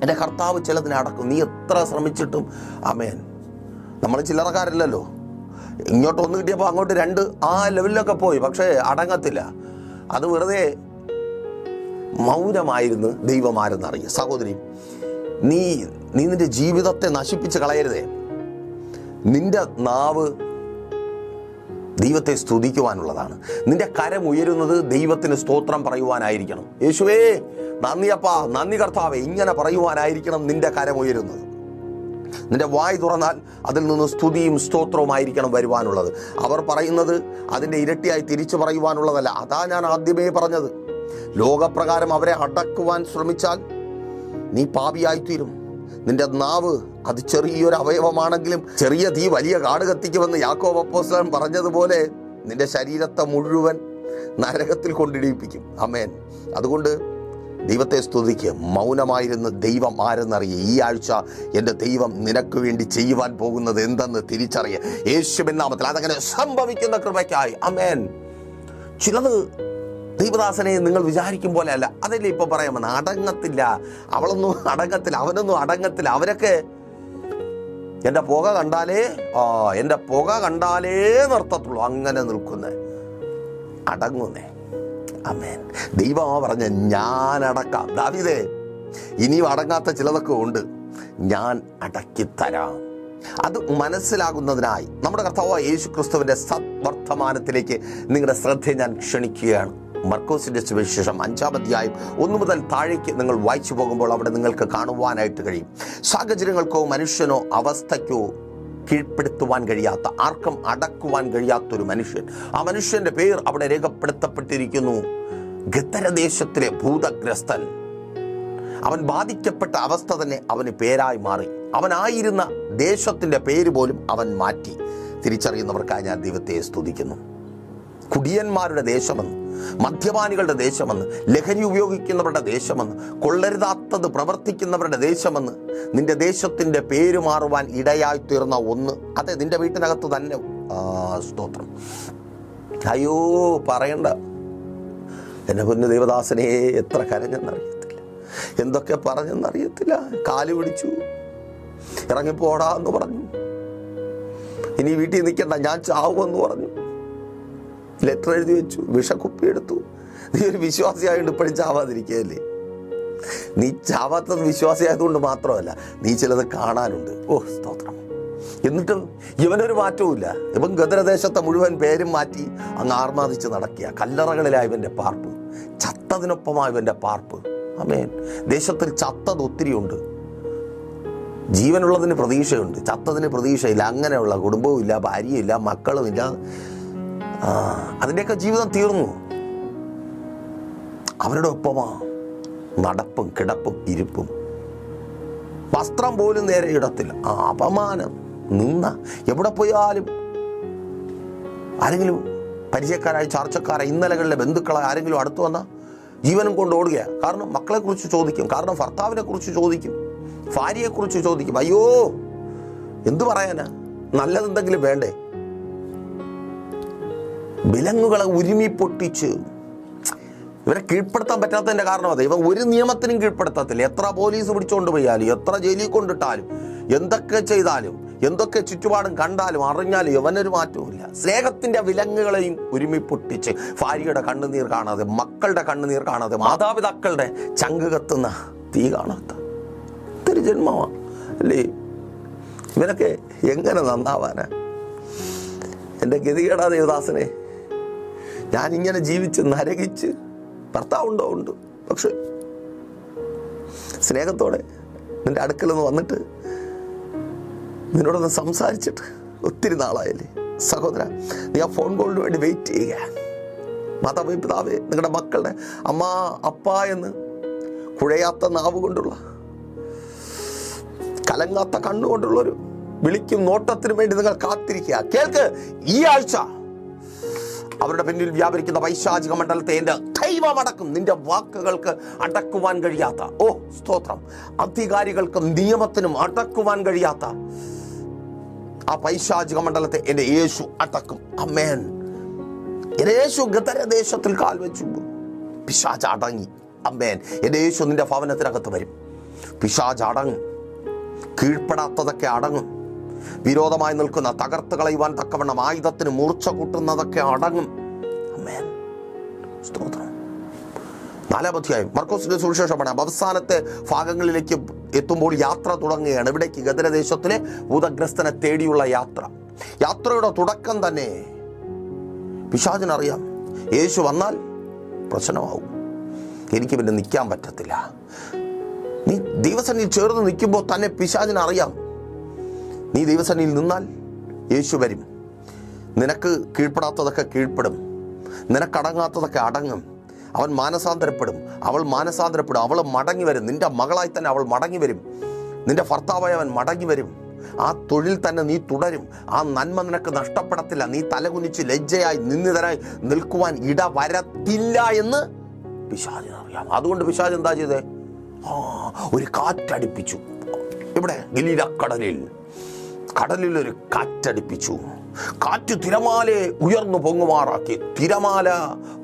എൻ്റെ കർത്താവ് ചിലതിനെ അടക്കും. നീ എത്ര ശ്രമിച്ചിട്ടും, ആമേൻ. നമ്മൾ ചില്ലറക്കാരില്ലല്ലോ. ഇങ്ങോട്ട് ഒന്ന് കിട്ടിയപ്പോൾ അങ്ങോട്ട് രണ്ട്, ആ ലെവലിലൊക്കെ പോയി. പക്ഷേ അടങ്ങത്തില്ല. അത് വെറുതെ മൗനമായിരുന്നു ദൈവമാരെന്നറിയ. സഹോദരി, നീ നിന്റെ ജീവിതത്തെ നശിപ്പിച്ച് കളയരുതേ. നിന്റെ നാവ് ദൈവത്തെ സ്തുതിക്കുവാനുള്ളതാണ്. നിന്റെ കരം ഉയരുന്നത് ദൈവത്തിന് സ്തോത്രം പറയുവാനായിരിക്കണം. യേശുവേ നന്ദിയപ്പാ, നന്ദി കർത്താവേ, ഇങ്ങനെ പറയുവാനായിരിക്കണം നിന്റെ കരം ഉയരുന്നത്. നിന്റെ വായ് തുറന്നാൽ അതിൽ നിന്ന് സ്തുതിയും സ്തോത്രവുമായിരിക്കണം വരുവാനുള്ളത്. അവർ പറയുന്നത് അതിൻ്റെ ഇരട്ടിയായി തിരിച്ചു പറയുവാനുള്ളതല്ല. അതാ ഞാൻ ആദ്യമേ പറഞ്ഞത്. ലോകപ്രകാരം അവരെ അടക്കുവാൻ ശ്രമിച്ചാൽ നീ പാപിയായിത്തീരും. നിന്റെ നാവ് അത് ചെറിയൊരു അവയവമാണെങ്കിലും ചെറിയ തീ വലിയ കാട് കത്തിക്കുമെന്ന് യാക്കോബ് അപ്പോസ്തലൻ പറഞ്ഞതുപോലെ നിന്റെ ശരീരത്തെ മുഴുവൻ നരകത്തിൽ കൊണ്ടിടിപ്പിക്കും. ആമേൻ. അതുകൊണ്ട് ദൈവത്തെ സ്തുതിക്കുക. മൗനമായിരുന്ന് ദൈവം ആരെന്നറിയുക. ഈ ആഴ്ച എൻ്റെ ദൈവം നിനക്ക് വേണ്ടി ചെയ്യുവാൻ പോകുന്നത് എന്തെന്ന് തിരിച്ചറിയുക. യേശുവിൻ നാമത്തിൽ അതങ്ങനെ സംഭവിക്കുന്ന കൃപയ്ക്കായി. ആമേൻ. ചിലത് ദൈവദാസനെ നിങ്ങൾ വിചാരിക്കും പോലെ അല്ല. അതല്ലേ ഇപ്പൊ പറയാമെന്ന്. അടങ്ങത്തില്ല, അവളൊന്നും അടങ്ങത്തില്ല, അവനൊന്നും അടങ്ങത്തില്ല. അവരൊക്കെ എൻ്റെ പുക കണ്ടാലേ നിർത്തത്തുള്ളൂ. അങ്ങനെ നിൽക്കുന്നേ, അടങ്ങുന്നേ. ആമേൻ. ദൈവമാ പറഞ്ഞ ഞാൻ അടക്കാം. ദാവീദേ, ഇനിയും അടങ്ങാത്ത ചിലതൊക്കെ ഉണ്ട്, ഞാൻ അടക്കിത്തരാം. അത് മനസ്സിലാകുന്നതിനായി നമ്മുടെ കർത്താവായ യേശു ക്രിസ്തുവിൻ്റെ സദ്വർത്തമാനത്തിലേക്ക് നിങ്ങളുടെ ശ്രദ്ധയെ ഞാൻ ക്ഷണിക്കുകയാണ്. മർക്കോസിന്റെ സുവിശേഷം 5-ാം അധ്യായം 1 മുതൽ താഴേക്ക് നിങ്ങൾ വായിച്ചു പോകുമ്പോൾ അവിടെ നിങ്ങൾക്ക് കാണുവാനായിട്ട് കഴിയും. സാഹചര്യങ്ങൾക്കോ മനുഷ്യനോ അവസ്ഥയ്ക്കോ കീഴ്പ്പെടുത്തുവാൻ കഴിയാത്ത, ആർക്കും അടക്കുവാൻ കഴിയാത്തൊരു മനുഷ്യൻ. ആ മനുഷ്യന്റെ പേർ അവിടെ രേഖപ്പെടുത്തപ്പെട്ടിരിക്കുന്നു, ഗദരദേശത്തിലെ ഭൂതഗ്രസ്തൻ. അവൻ ബാധിക്കപ്പെട്ട അവസ്ഥ തന്നെ അവന് പേരായി മാറി. അവനായിരുന്ന ദേശത്തിൻ്റെ പേര് പോലും അവൻ മാറ്റി. തിരിച്ചറിയുന്നവർക്കായി ഞാൻ ദൈവത്തെ സ്തുതിക്കുന്നു. കുടിയന്മാരുടെ ദേശമെന്ന്, മദ്യപാനികളുടെ ദേശമെന്ന്, ലഹരി ഉപയോഗിക്കുന്നവരുടെ ദേശമെന്ന്, കൊള്ളരുതാത്തത് പ്രവർത്തിക്കുന്നവരുടെ ദേശമെന്ന്, നിന്റെ ദേശത്തിൻ്റെ പേര് മാറുവാൻ ഇടയായി തീർന്ന ഒന്ന്, അതെ നിന്റെ വീട്ടിനകത്ത് തന്നെ. സ്തോത്രം. അയ്യോ പറയണ്ട, എൻ്റെ പൊന്നു ദൈവദാസനെ, എത്ര കരഞ്ഞെന്നറിയത്തില്ല, എന്തൊക്കെ പറഞ്ഞെന്നറിയത്തില്ല. കാല് പിടിച്ചു, ഇറങ്ങിപ്പോടാന്ന് പറഞ്ഞു, ഇനി വീട്ടിൽ നിൽക്കണ്ട, ഞാൻ ചാവുമെന്ന് പറഞ്ഞു, ലെറ്റർ എഴുതി വെച്ചു, വിഷക്കുപ്പി എടുത്തു. നീ ഒരു വിശ്വാസിയായിട്ട് ഇപ്പോഴും ചാവാതിരിക്കുകയല്ലേ? നീ ചാവാത്തത് വിശ്വാസിയായതുകൊണ്ട് മാത്രമല്ല, നീ ചിലത് കാണാനുണ്ട്. ഓ സ്തോത്രം. എന്നിട്ടും ഇവനൊരു മാറ്റവുമില്ല. ഇവൻ ഗദരദേശത്തെ മുഴുവൻ പേരും മാറ്റി അങ്ങ് ആർമാദിച്ച് നടക്കുക. കല്ലറകളിലായി ഇവൻ്റെ പാർപ്പ്. ചത്തതിനൊപ്പമായി ഇവൻ്റെ പാർപ്പ്. ആമേൻ. ദേശത്തിൽ ചത്തത് ഒത്തിരിയുണ്ട്. ജീവനുള്ളതിന് പ്രതീക്ഷയുണ്ട്, ചത്തതിന് പ്രതീക്ഷയില്ല. അങ്ങനെയുള്ള കുടുംബവും ഇല്ല, ഭാര്യയില്ല, മക്കളും ഇല്ല. അതിൻ്റെയൊക്കെ ജീവിതം തീർന്നു. അവരുടെ ഒപ്പമാ നടപ്പും കിടപ്പും ഇരിപ്പും. വസ്ത്രം പോലും നേരെ ഇടത്തില്ല. അപമാനം, നിന്ന. എവിടെ പോയാലും ആരെങ്കിലും പരിചയക്കാരായി, ചർച്ചക്കാരായി, ഇന്നലകളിലെ ബന്ധുക്കളായി ആരെങ്കിലും അടുത്ത് വന്നാൽ ജീവനും കൊണ്ട് ഓടുകയാണ്. കാരണം മക്കളെക്കുറിച്ച് ചോദിക്കും, കാരണം ഭർത്താവിനെ കുറിച്ച് ചോദിക്കും, ഭാര്യയെക്കുറിച്ച് ചോദിക്കും. അയ്യോ, എന്തു പറയാനാ? നല്ലതെന്തെങ്കിലും വേണ്ടേ? വിലങ്ങുകളെ ഉരുമി പൊട്ടിച്ച് ഇവരെ കീഴ്പ്പെടുത്താൻ പറ്റാത്തതിൻ്റെ കാരണം അതെ. ഇവ ഒരു നിയമത്തിനും കീഴ്പ്പെടുത്തത്തില്ല. എത്ര പോലീസ് പിടിച്ചുകൊണ്ട് പോയാലും, എത്ര ജയിലിൽ കൊണ്ടിട്ടാലും, എന്തൊക്കെ ചെയ്താലും, എന്തൊക്കെ ചുറ്റുപാടും കണ്ടാലും അറിഞ്ഞാലും ഇവനൊരു മാറ്റവുമില്ല. സ്നേഹത്തിൻ്റെ വിലങ്ങുകളെയും ഉരുമി പൊട്ടിച്ച് ഭാര്യയുടെ കണ്ണുനീർ കാണാതെ, മക്കളുടെ കണ്ണുനീർ കാണാതെ, മാതാപിതാക്കളുടെ ചങ്ക് കത്തുന്ന തീ കാണാത്ത ഒത്തിരി ജന്മമാണ് അല്ലേ? ഇവനൊക്കെ എങ്ങനെ നന്നാവാനാ? എൻ്റെ ഗതികേടാ ദേവദാസനെ. ഞാനിങ്ങനെ ജീവിച്ച് നരകിച്ച്, ഭർത്താവുണ്ടോ? ഉണ്ട്. പക്ഷെ സ്നേഹത്തോടെ നിൻ്റെ അടുക്കലൊന്ന് വന്നിട്ട് നിന്നോടൊന്ന് സംസാരിച്ചിട്ട് ഒത്തിരി നാളായല്ലേ. സഹോദര, നീ ആ ഫോൺ കോളിന് വേണ്ടി വെയിറ്റ് ചെയ്യുക. മാതാപിതാവേ, നിങ്ങളുടെ മക്കളുടെ അമ്മ അപ്പ എന്ന് കുഴയാത്ത നാവ് കൊണ്ടുള്ള, കലങ്ങാത്ത കണ്ണുകൊണ്ടുള്ളൊരു വിളിക്കും നോട്ടത്തിന് വേണ്ടി നിങ്ങൾ കാത്തിരിക്കുക. കേൾക്ക്, ഈ ആഴ്ച അവരുടെ പിന്നിൽ വ്യാപരിക്കുന്ന പൈശാചിക മണ്ഡലത്തെ എൻ്റെ ദൈവം അടക്കും. നിന്റെ വാക്കുകൾക്ക് അടക്കുവാൻ കഴിയാത്ത, ഓ സ്തോത്രം, അധികാരികൾക്കും നിയമത്തിനും അടക്കുവാൻ കഴിയാത്ത ആ പൈശാചിക മണ്ഡലത്തെ എൻ്റെ യേശു അടക്കും. അമേൻ. എൻ്റെ യേശു ഗദരദേശത്തിൽ കാൽ വെച്ചു, പിശാച് അടങ്ങി. അമേൻ. എൻ്റെ യേശു നിന്റെ ഭവനത്തിനകത്ത് വരും. പിശാച് അടങ്ങും. കീഴ്പ്പെടാത്തതൊക്കെ അടങ്ങും. വിരോധമായി നിൽക്കുന്ന, തകർത്ത് കളയുവാൻ തക്കവണ്ണം ആയുധത്തിന് മൂർച്ച കൂട്ടുന്നതൊക്കെ അടങ്ങും. ആമേൻ. സ്തോത്രം. 4-ാം അധ്യായം മർക്കോസിന്റെ സുവിശേഷമാണ്. അവസാനത്തെ ഭാഗങ്ങളിലേക്ക് എത്തുമ്പോൾ യാത്ര തുടങ്ങുകയാണ്. ഇവിടേക്ക് ഗദരദേശത്തിലെ ഭൂതഗ്രസ്തനെ തേടിയുള്ള യാത്ര. യാത്രയുടെ തുടക്കം തന്നെ പിശാചിനറിയാം, യേശു വന്നാൽ പ്രശ്നമാവും, എനിക്ക് പിന്നെ നിൽക്കാൻ പറ്റത്തില്ല. നീ ദൈവസന്നിധിയിൽ ചേർന്ന് നിൽക്കുമ്പോൾ തന്നെ പിശാചിനറിയാം, നീ ദൈവസന്നിധിയിൽ നിന്നാൽ യേശു വരും. നിനക്ക് കീഴ്പ്പെടാത്തതൊക്കെ കീഴ്പ്പെടും, നിനക്കടങ്ങാത്തതൊക്കെ അടങ്ങും. അവൻ മാനസാന്തരപ്പെടും, അവൾ മാനസാന്തരപ്പെടും, അവൾ മടങ്ങി വരും. നിന്റെ മകളായി തന്നെ അവൾ മടങ്ങി വരും. നിന്റെ ഭർത്താവായി അവൻ മടങ്ങി വരും. ആ തൊഴിൽ തന്നെ നീ തുടരും. ആ നന്മ നിനക്ക് നഷ്ടപ്പെടത്തില്ല. നീ തലകുനിച്ച് ലജ്ജയായി നിന്ദിതനായി നിൽക്കുവാൻ ഇടവരത്തില്ല എന്ന് പിശാചിനറിയാം. അതുകൊണ്ട് പിശാച് എന്താ ചെയ്തേ? ഒരു കാറ്റടിപ്പിച്ചു. ഇവിടെ ഗലീല കടലിൽ ഒരു കാറ്റടിപ്പിച്ചു. കാറ്റ് തിരമാലയെ ഉയർന്നു പൊങ്ങുമാറാക്കി. തിരമാല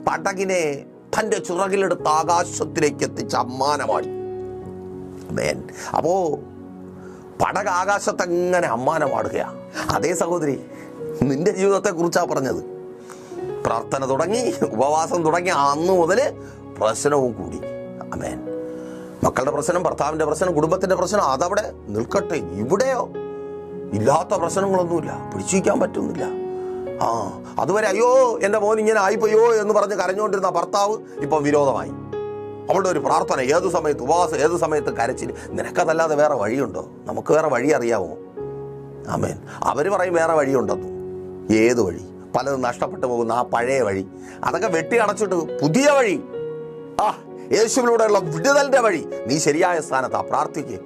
പടകിനെ തൻ്റെ ചിറകിലെടുത്ത് ആകാശത്തിലേക്ക് എത്തിച്ച് അമ്മാനമാടി. മേൻ. അപ്പോ പടക ആകാശത്തെങ്ങനെ അമ്മാനമാടുകയാ. അതേ സഹോദരി, നിന്റെ ജീവിതത്തെ കുറിച്ചാണ് പറഞ്ഞത്. പ്രാർത്ഥന തുടങ്ങി, ഉപവാസം തുടങ്ങി, അന്ന് മുതൽ പ്രശ്നവും കൂടി. ആമേൻ. മക്കളുടെ പ്രശ്നം, ഭർത്താവിൻ്റെ പ്രശ്നം, കുടുംബത്തിൻ്റെ പ്രശ്നം അതവിടെ നിൽക്കട്ടെ. ഇവിടെയോ ഇല്ലാത്ത പ്രശ്നങ്ങളൊന്നുമില്ല, പിടിച്ചിരിക്കാൻ പറ്റുന്നില്ല. അതുവരെ അയ്യോ എൻ്റെ മോൻ ഇങ്ങനെ ആയിപ്പോയോ എന്ന് പറഞ്ഞ് കരഞ്ഞുകൊണ്ടിരുന്ന ഭർത്താവ് ഇപ്പം വിരോധമായി. അവളുടെ ഒരു പ്രാർത്ഥന, ഏത് സമയത്ത് ഉപവാസം, ഏത് സമയത്ത് കരച്ചിൽ. നിനക്കതല്ലാതെ വേറെ വഴിയുണ്ടോ? നമുക്ക് വേറെ വഴി അറിയാമോ? ആമേൻ. അവർ പറയും വേറെ വഴിയുണ്ടെന്നു. ഏത് വഴി? പലതും നഷ്ടപ്പെട്ടു പോകുന്ന ആ പഴയ വഴി, അതൊക്കെ വെട്ടി അടച്ചിട്ട് പുതിയ വഴി, യേശുവിലൂടെയുള്ള വിടുതലിൻ്റെ വഴി. നീ ശരിയായ സ്ഥാനത്താ. പ്രാർത്ഥിക്കുക.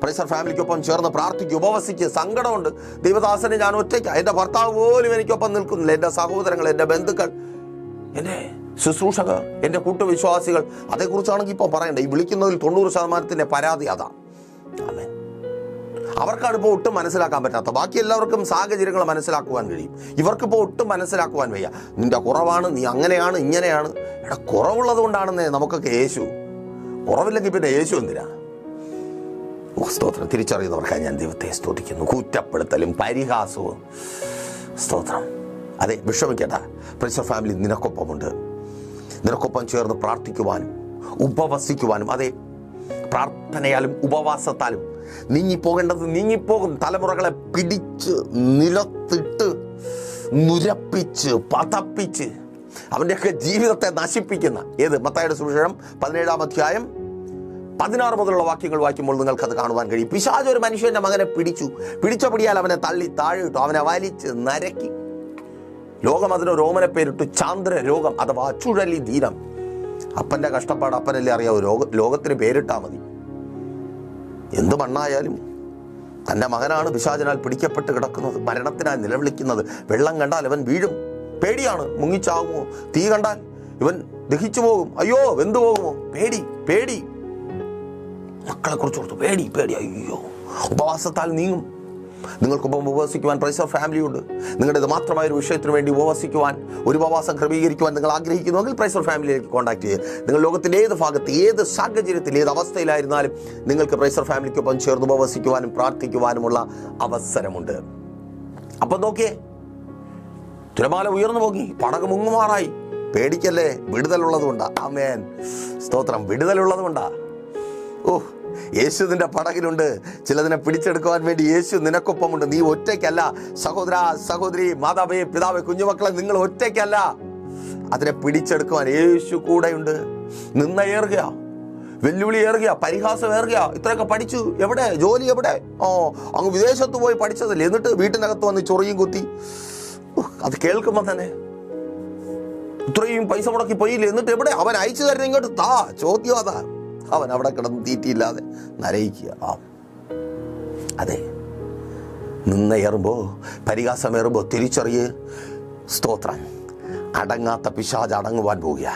പ്രൈസർ ഫാമിലിക്കൊപ്പം ചേർന്ന് പ്രാർത്ഥിക്കുക, ഉപവസിക്കുക. സങ്കടമുണ്ട്, ദൈവദാസനെ ഞാൻ ഒറ്റയ്ക്ക്, എൻ്റെ ഭർത്താവ് പോലും എനിക്കൊപ്പം നിൽക്കുന്നില്ല, എൻ്റെ സഹോദരങ്ങൾ, എൻ്റെ ബന്ധുക്കൾ, എൻ്റെ ശുശ്രൂഷകർ, എൻ്റെ കൂട്ടുവിശ്വാസികൾ. അതേക്കുറിച്ചാണെങ്കിൽ ഇപ്പോൾ പറയണ്ടേ. ഈ വിളിക്കുന്നതിൽ 90% പരാതി അതാ. ആമേൻ. അവർക്കാണ് ഇപ്പോൾ ഒട്ടും മനസ്സിലാക്കാൻ പറ്റാത്ത. ബാക്കി എല്ലാവർക്കും സാഹചര്യങ്ങൾ മനസ്സിലാക്കുവാൻ കഴിയും. ഇവർക്കിപ്പോൾ ഒട്ടും മനസ്സിലാക്കുവാൻ വയ്യ. നിന്റെ കുറവാണ്, നീ അങ്ങനെയാണ്, ഇങ്ങനെയാണ്. എടാ, കുറവുള്ളത് കൊണ്ടാണെന്നേ നമുക്കൊക്കെ യേശു. കുറവില്ലെങ്കിൽ പിന്നെ യേശു എന്തിനാ? സ്തോത്രം. തിരിച്ചറിയുന്നവർക്കായി ഞാൻ ദൈവത്തെ സ്തുതിക്കുന്നു. കുറ്റപ്പെടുത്തലും പരിഹാസവും. സ്തോത്രം. അതെ, വിഷമിക്കേണ്ട. പ്രൈസർ ഫാമിലി നിനക്കൊപ്പമുണ്ട്. നിനക്കൊപ്പം ചേർന്ന് പ്രാർത്ഥിക്കുവാനും ഉപവസിക്കുവാനും. അതെ, പ്രാർത്ഥനയാലും ഉപവാസത്താലും നീങ്ങിപ്പോകേണ്ടത് നീങ്ങിപ്പോകും. തലമുറകളെ പിടിച്ച് നിലത്തിട്ട് നുരപ്പിച്ച് പതപ്പിച്ച് അവൻ്റെയൊക്കെ ജീവിതത്തെ നശിപ്പിക്കുന്ന ഏത് മത്തായിയുടെ സുവിശേഷം 17-ാം അധ്യായം 16 മുതലുള്ള വാക്യങ്ങൾ വായിക്കുമ്പോൾ നിങ്ങൾക്കത് കാണുവാൻ കഴിയും. പിശാച് ഒരു മനുഷ്യൻ്റെ മകനെ പിടിച്ച പിടിയാൽ അവനെ തള്ളി താഴെ ഇട്ടു, അവനെ വലിച്ച് നരക്കി. ലോകം അതിന് റോമനെ പേരിട്ടു ചാന്ദ്ര രോഗം അഥവാ ചുഴലി ധീരം. അപ്പൻ്റെ കഷ്ടപ്പാട് അപ്പനല്ലേ അറിയാവൂ, ലോകത്തിന് പേരിട്ടാൽ മതി. എന്ത് മണ്ണായാലും തൻ്റെ മകനാണ് പിശാചിനാൽ പിടിക്കപ്പെട്ട് കിടക്കുന്നത്, മരണത്തിനായി നിലവിളിക്കുന്നത്. വെള്ളം കണ്ടാൽ അവൻ വീഴും, പേടിയാണ്, മുങ്ങിച്ചാകുമോ. തീ കണ്ടാൽ ഇവൻ ദഹിച്ചു പോകും, അയ്യോ വെന്തു പോകുമോ, പേടി. മക്കളെ കുറിച്ച് ഓർത്തു പേടി. അയ്യോ, ഉപവാസത്താൽ നീങ്ങും. നിങ്ങൾക്കൊപ്പം ഉപവസിക്കുവാൻ പ്രൈസർ ഫാമിലി ഉണ്ട്. നിങ്ങളുടേത് മാത്രമായ ഒരു വിഷയത്തിന് വേണ്ടി ഉപവസിക്കുവാൻ, ഒരു ഉപവാസം ക്രമീകരിക്കുവാൻ നിങ്ങൾ ആഗ്രഹിക്കുന്നുവെങ്കിൽ പ്രൈസർ ഫാമിലിയിലേക്ക് കോൺടാക്ട് ചെയ്യുക. നിങ്ങൾ ലോകത്തിൻ്റെ ഏത് ഭാഗത്ത്, ഏത് സാഹചര്യത്തിൽ, ഏത് അവസ്ഥയിലായിരുന്നാലും നിങ്ങൾക്ക് പ്രൈസർ ഫാമിലിക്കൊപ്പം ചേർന്ന് ഉപവസിക്കുവാനും പ്രാർത്ഥിക്കുവാനുമുള്ള അവസരമുണ്ട്. അപ്പം നോക്കിയേ, തിരമാല ഉയർന്നു പോകി, പടക് മുങ്ങുമാറായി. പേടിക്കല്ലേ, വിടുതലുള്ളതുകൊണ്ടാ. ആമേൻ, സ്തോത്രം. വിടുതലുള്ളതുകൊണ്ടാ. യേശു നിന്റെ പടകിലുണ്ട്. ചിലതിനെ പിടിച്ചെടുക്കുവാൻ വേണ്ടി യേശു നിനക്കൊപ്പമുണ്ട്. നീ ഒറ്റയ്ക്കല്ല. സഹോദര, സഹോദരി, മാതാവേ, പിതാവേ, കുഞ്ഞുമക്കളെ, നിങ്ങൾ ഒറ്റയ്ക്കല്ല. അതിനെ പിടിച്ചെടുക്കുവാൻ യേശു കൂടെയുണ്ട്. ഏറുക, വെല്ലുവിളി ഏറുക, പരിഹാസം ഏറുക. ഇത്രയൊക്കെ പഠിച്ചു, എവിടെ ജോലി, എവിടെ? അങ്ങ് വിദേശത്ത് പോയി പഠിച്ചതല്ലേ, എന്നിട്ട് വീട്ടിനകത്ത് വന്ന് ചൊറിയും കുത്തി. അത് കേൾക്കുമ്പോൾ തന്നെ ഇത്രയും പൈസ മുടക്കി പോയില്ലേ, എന്നിട്ട് എവിടെ? അവൻ അയച്ചു തരുന്ന ഇങ്ങോട്ട് താ. ചോദ്യം അതാ. അവൻ അവിടെ കിടന്ന് തീറ്റിയില്ലാതെ നരയിക്കുക. അതെ, നിന്നയേറുമ്പോ, പരിഹാസമേറുമ്പോ തിരിച്ചറിയ്. സ്തോത്രം. അടങ്ങാത്ത പിശാച് അടങ്ങുവാൻ പോവുക.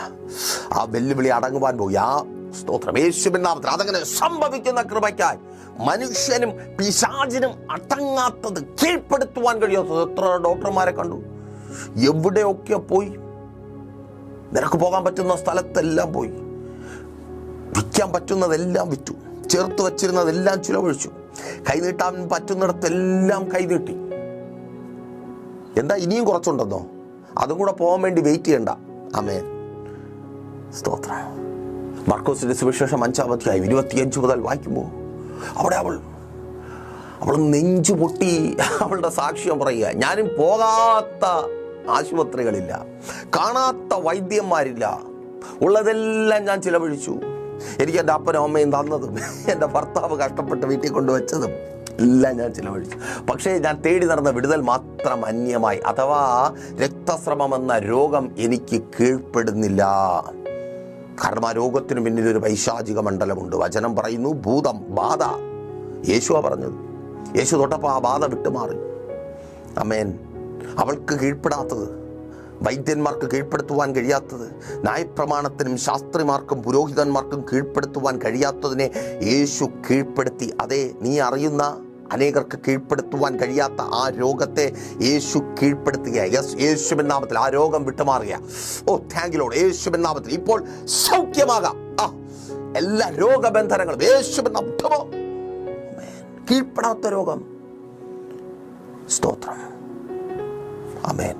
ആ വെല്ലുവിളി അടങ്ങുവാൻ പോവുക. സ്തോത്രം. യേശുവിൻ നാമത്തിൽ അതങ്ങനെ സംഭവിക്കുന്ന കൃപയ്ക്കായി മനുഷ്യനും പിശാചിനും അടങ്ങാത്തത് കീഴ്പ്പെടുത്തുവാൻ കഴിയാത്തത്. എത്ര ഡോക്ടർമാരെ കണ്ടു, എവിടെയൊക്കെ പോയി. നിനക്ക് പോകാൻ പറ്റുന്ന സ്ഥലത്തെല്ലാം പോയി. വിൽക്കാൻ പറ്റുന്നതെല്ലാം വിറ്റു, ചേർത്ത് വച്ചിരുന്നതെല്ലാം ചിലവഴിച്ചു, കൈനീട്ടാൻ പറ്റുന്നിടത്തെല്ലാം കൈനീട്ടി. എന്താ ഇനിയും കുറച്ചുണ്ടെന്നോ? അതും കൂടെ പോകാൻ വേണ്ടി വെയിറ്റ് ചെയ്യണ്ട. ആമേൻ, സ്തോത്രം. മർക്കോസിന്റെ സുവിശേഷം 5-ാം അധ്യായം 25 മുതൽ വായിക്കുമ്പോൾ അവിടെ അവൾ നെഞ്ചു പൊട്ടി അവളുടെ സാക്ഷ്യം പറയുക. ഞാനും പോകാത്ത ആശുപത്രികളില്ല, കാണാത്ത വൈദ്യന്മാരില്ല, ഉള്ളതെല്ലാം ഞാൻ ചിലവഴിച്ചു. എനിക്ക് എൻ്റെ അപ്പനും അമ്മയും തന്നതും എൻ്റെ ഭർത്താവ് കഷ്ടപ്പെട്ട് വീട്ടിൽ കൊണ്ടുവച്ചതും എല്ലാം ഞാൻ ചിലവഴിച്ചു. പക്ഷേ ഞാൻ തേടി നടന്ന വിടുതൽ മാത്രം അന്യമായി. അഥവാ രക്തസ്രവം എന്ന രോഗം എനിക്ക് കീഴ്പ്പെടുന്നില്ല. കാരണം ആ രോഗത്തിന് പിന്നിൽ ഒരു പൈശാചിക മണ്ഡലമുണ്ട്. വചനം പറയുന്നു, ഭൂതം, ബാധ. യേശുവാ പറഞ്ഞത്. യേശു തൊട്ടപ്പോൾ ആ ബാധ വിട്ടുമാറി. ആമേൻ. അവൾക്ക് കീഴ്പ്പെടാത്തത്, വൈദ്യന്മാർക്ക് കീഴ്പ്പെടുത്തുവാൻ കഴിയാത്തത്, ന്യായപ്രമാണത്തിനും ശാസ്ത്രിമാർക്കും പുരോഹിതന്മാർക്കും കീഴ്പ്പെടുത്തുവാൻ കഴിയാത്തതിനെ യേശു കീഴ്പ്പെടുത്തി. അതേ, നീ അറിയുന്ന അനേകർക്ക് കീഴ്പ്പെടുത്തുവാൻ കഴിയാത്ത ആ രോഗത്തെ യേശു കീഴ്പ്പെടുത്തുക. യേശുവിൻ നാമത്തിൽ ആ രോഗം വിട്ടുമാറുക. Thank you Lord. യേശുവിൻ നാമത്തിൽ ഇപ്പോൾ സൗഖ്യമാകാം. എല്ലാ രോഗബന്ധനങ്ങളും യേശുവിൻ നാമത്തിൽ. കീഴ്പ്പെടാത്ത രോഗം. സ്തോത്രം. ആമേൻ.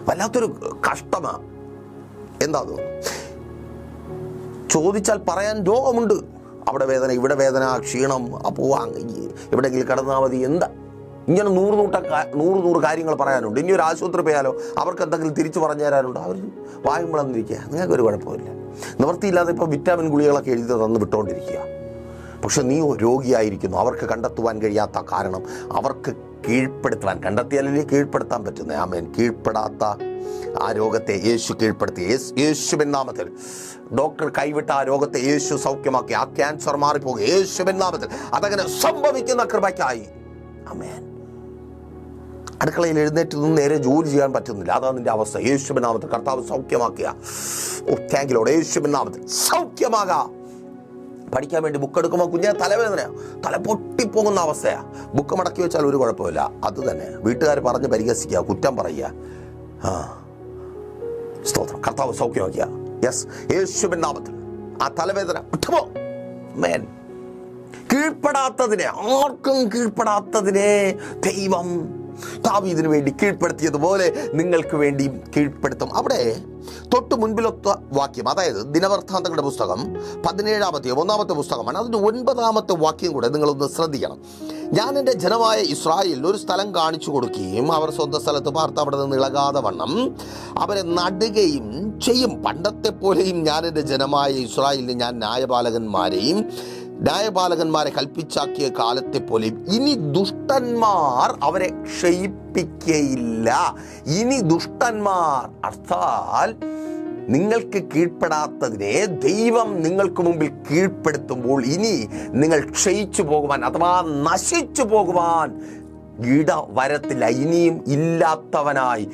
വല്ലാത്തൊരു കഷ്ടമാ. എന്താ ചോദിച്ചാൽ പറയാൻ രോഗമുണ്ട്. അവിടെ വേദന, ഇവിടെ വേദന, ക്ഷീണം, എവിടെയെങ്കിലും കിടന്നാൽ മതി. എന്താ ഇങ്ങനെ 100 കാര്യങ്ങൾ പറയാനുണ്ട്. ഇനി ഒരു ആശുപത്രി പോയാലോ അവർക്ക് എന്തെങ്കിലും തിരിച്ചു പറഞ്ഞു തരാനുണ്ടോ? അവർ വായുമ്പളന്നിരിക്കുക. നിങ്ങൾക്കൊരു കുഴപ്പമില്ല. നിവൃത്തിയില്ലാതെ ഇപ്പോൾ വിറ്റാമിൻ ഗുളികളൊക്കെ എഴുതി തന്ന് വിട്ടുകൊണ്ടിരിക്കുക. പക്ഷെ നീ രോഗിയായിരിക്കുന്നു. അവർക്ക് കണ്ടെത്തുവാൻ കഴിയാത്ത കാരണം അവർക്ക് കീഴ്പ്പെടുത്തുവാൻ, കണ്ടെത്തിയാലേ കീഴ്പ്പെടുത്താൻ പറ്റുന്നത്. ആമേൻ. കീഴ്പ്പെടാത്ത ആ രോഗത്തെ യേശു കീഴ്പ്പെടുത്തി. യേശുവിൻ നാമത്തിൽ ഡോക്ടർ കൈവിട്ട ആ രോഗത്തെ യേശു സൗഖ്യമാക്കി. ആ ക്യാൻസർ മാറിപ്പോകുക യേശുവിൻ നാമത്തിൽ. അതങ്ങനെ സംഭവിക്കുന്ന കൃപയ്ക്കായി. ആമേൻ. അടുക്കളയിൽ എഴുന്നേറ്റ് നിന്ന് നേരെ ജോലി ചെയ്യാൻ പറ്റുന്നില്ല. അതാണ് നിന്റെ അവസ്ഥ. യേശുവിൻ നാമത്തിൽ കർത്താവ് സൗഖ്യമാക്കുക. Thank you Lord. യേശുവിൻ നാമത്തിൽ സൗഖ്യമാകാം. പഠിക്കാൻ വേണ്ടി ബുക്ക് എടുക്കുമ്പോൾ കുഞ്ഞെ തലവേദനയാണ്, തല പൊട്ടിപ്പോകുന്ന അവസ്ഥയാണ്. ബുക്ക് മടക്കി വെച്ചാൽ ഒരു കുഴപ്പമില്ല. അത് തന്നെ വീട്ടുകാർ പറഞ്ഞ് പരിഹസിക്കുക, കുറ്റം പറയുക. സ്തോത്രം. കർത്താവ് സൗഖ്യമാക്കിയ. യെസ്, യേശുവിൻ നാമത്തിൽ ആ തലവേദന വിട്ടുപോ. മേൻ. കീഴ്പ്പെടാത്തതിനെ, ആർക്കും കീഴ്പ്പെടാത്തതിനെ ദൈവം ദാവീദിന് വേണ്ടി കീഴ്പ്പെടുത്തിയതുപോലെ നിങ്ങൾക്ക് വേണ്ടി കീഴ്പ്പെടുത്തും. അവിടെ തൊട്ട് മുൻപിലൊത്ത വാക്യം, അതായത് ദിനവൃത്താന്തങ്ങളുടെ പുസ്തകം 17-ാമത്തെ 1-ാമത്തെ പുസ്തകമാണ്. അതിൻ്റെ 9-ാമത്തെ വാക്യം കൂടെ നിങ്ങളൊന്ന് ശ്രദ്ധിക്കണം. ഞാൻ എൻ്റെ ജനമായ ഇസ്രായേലിൽ ഒരു സ്ഥലം കാണിച്ചു കൊടുക്കുകയും അവർ സ്വന്തം സ്ഥലത്ത് പാർത്ത് അവിടെ നിന്ന് ഇളകാതെ വണ്ണം അവരെ നടുകയും ചെയ്യും. പണ്ടത്തെ പോലെയും ഞാൻ എൻ്റെ ജനമായ ഇസ്രായേലിന് ഞാൻ ന്യായപാലകന്മാരെ കൽപ്പിച്ചാക്കിയ കാലത്തെ പോലെയും ഇനി ദുഷ്ടന്മാർ അവരെ ക്ഷയിപ്പിക്കയില്ല. ഇനി ദുഷ്ടന്മാർ അർത്ഥാൽ നിങ്ങൾക്ക് കീഴ്പ്പെടാത്തതിനെ ദൈവം നിങ്ങൾക്ക് മുമ്പിൽ കീഴ്പ്പെടുത്തുമ്പോൾ ഇനി നിങ്ങൾ ക്ഷയിച്ചു പോകുവാൻ അഥവാ നശിച്ചു പോകുവാൻ ഇട വരത്തില്ല. ഇനിയും ഇല്ലാത്തവനായി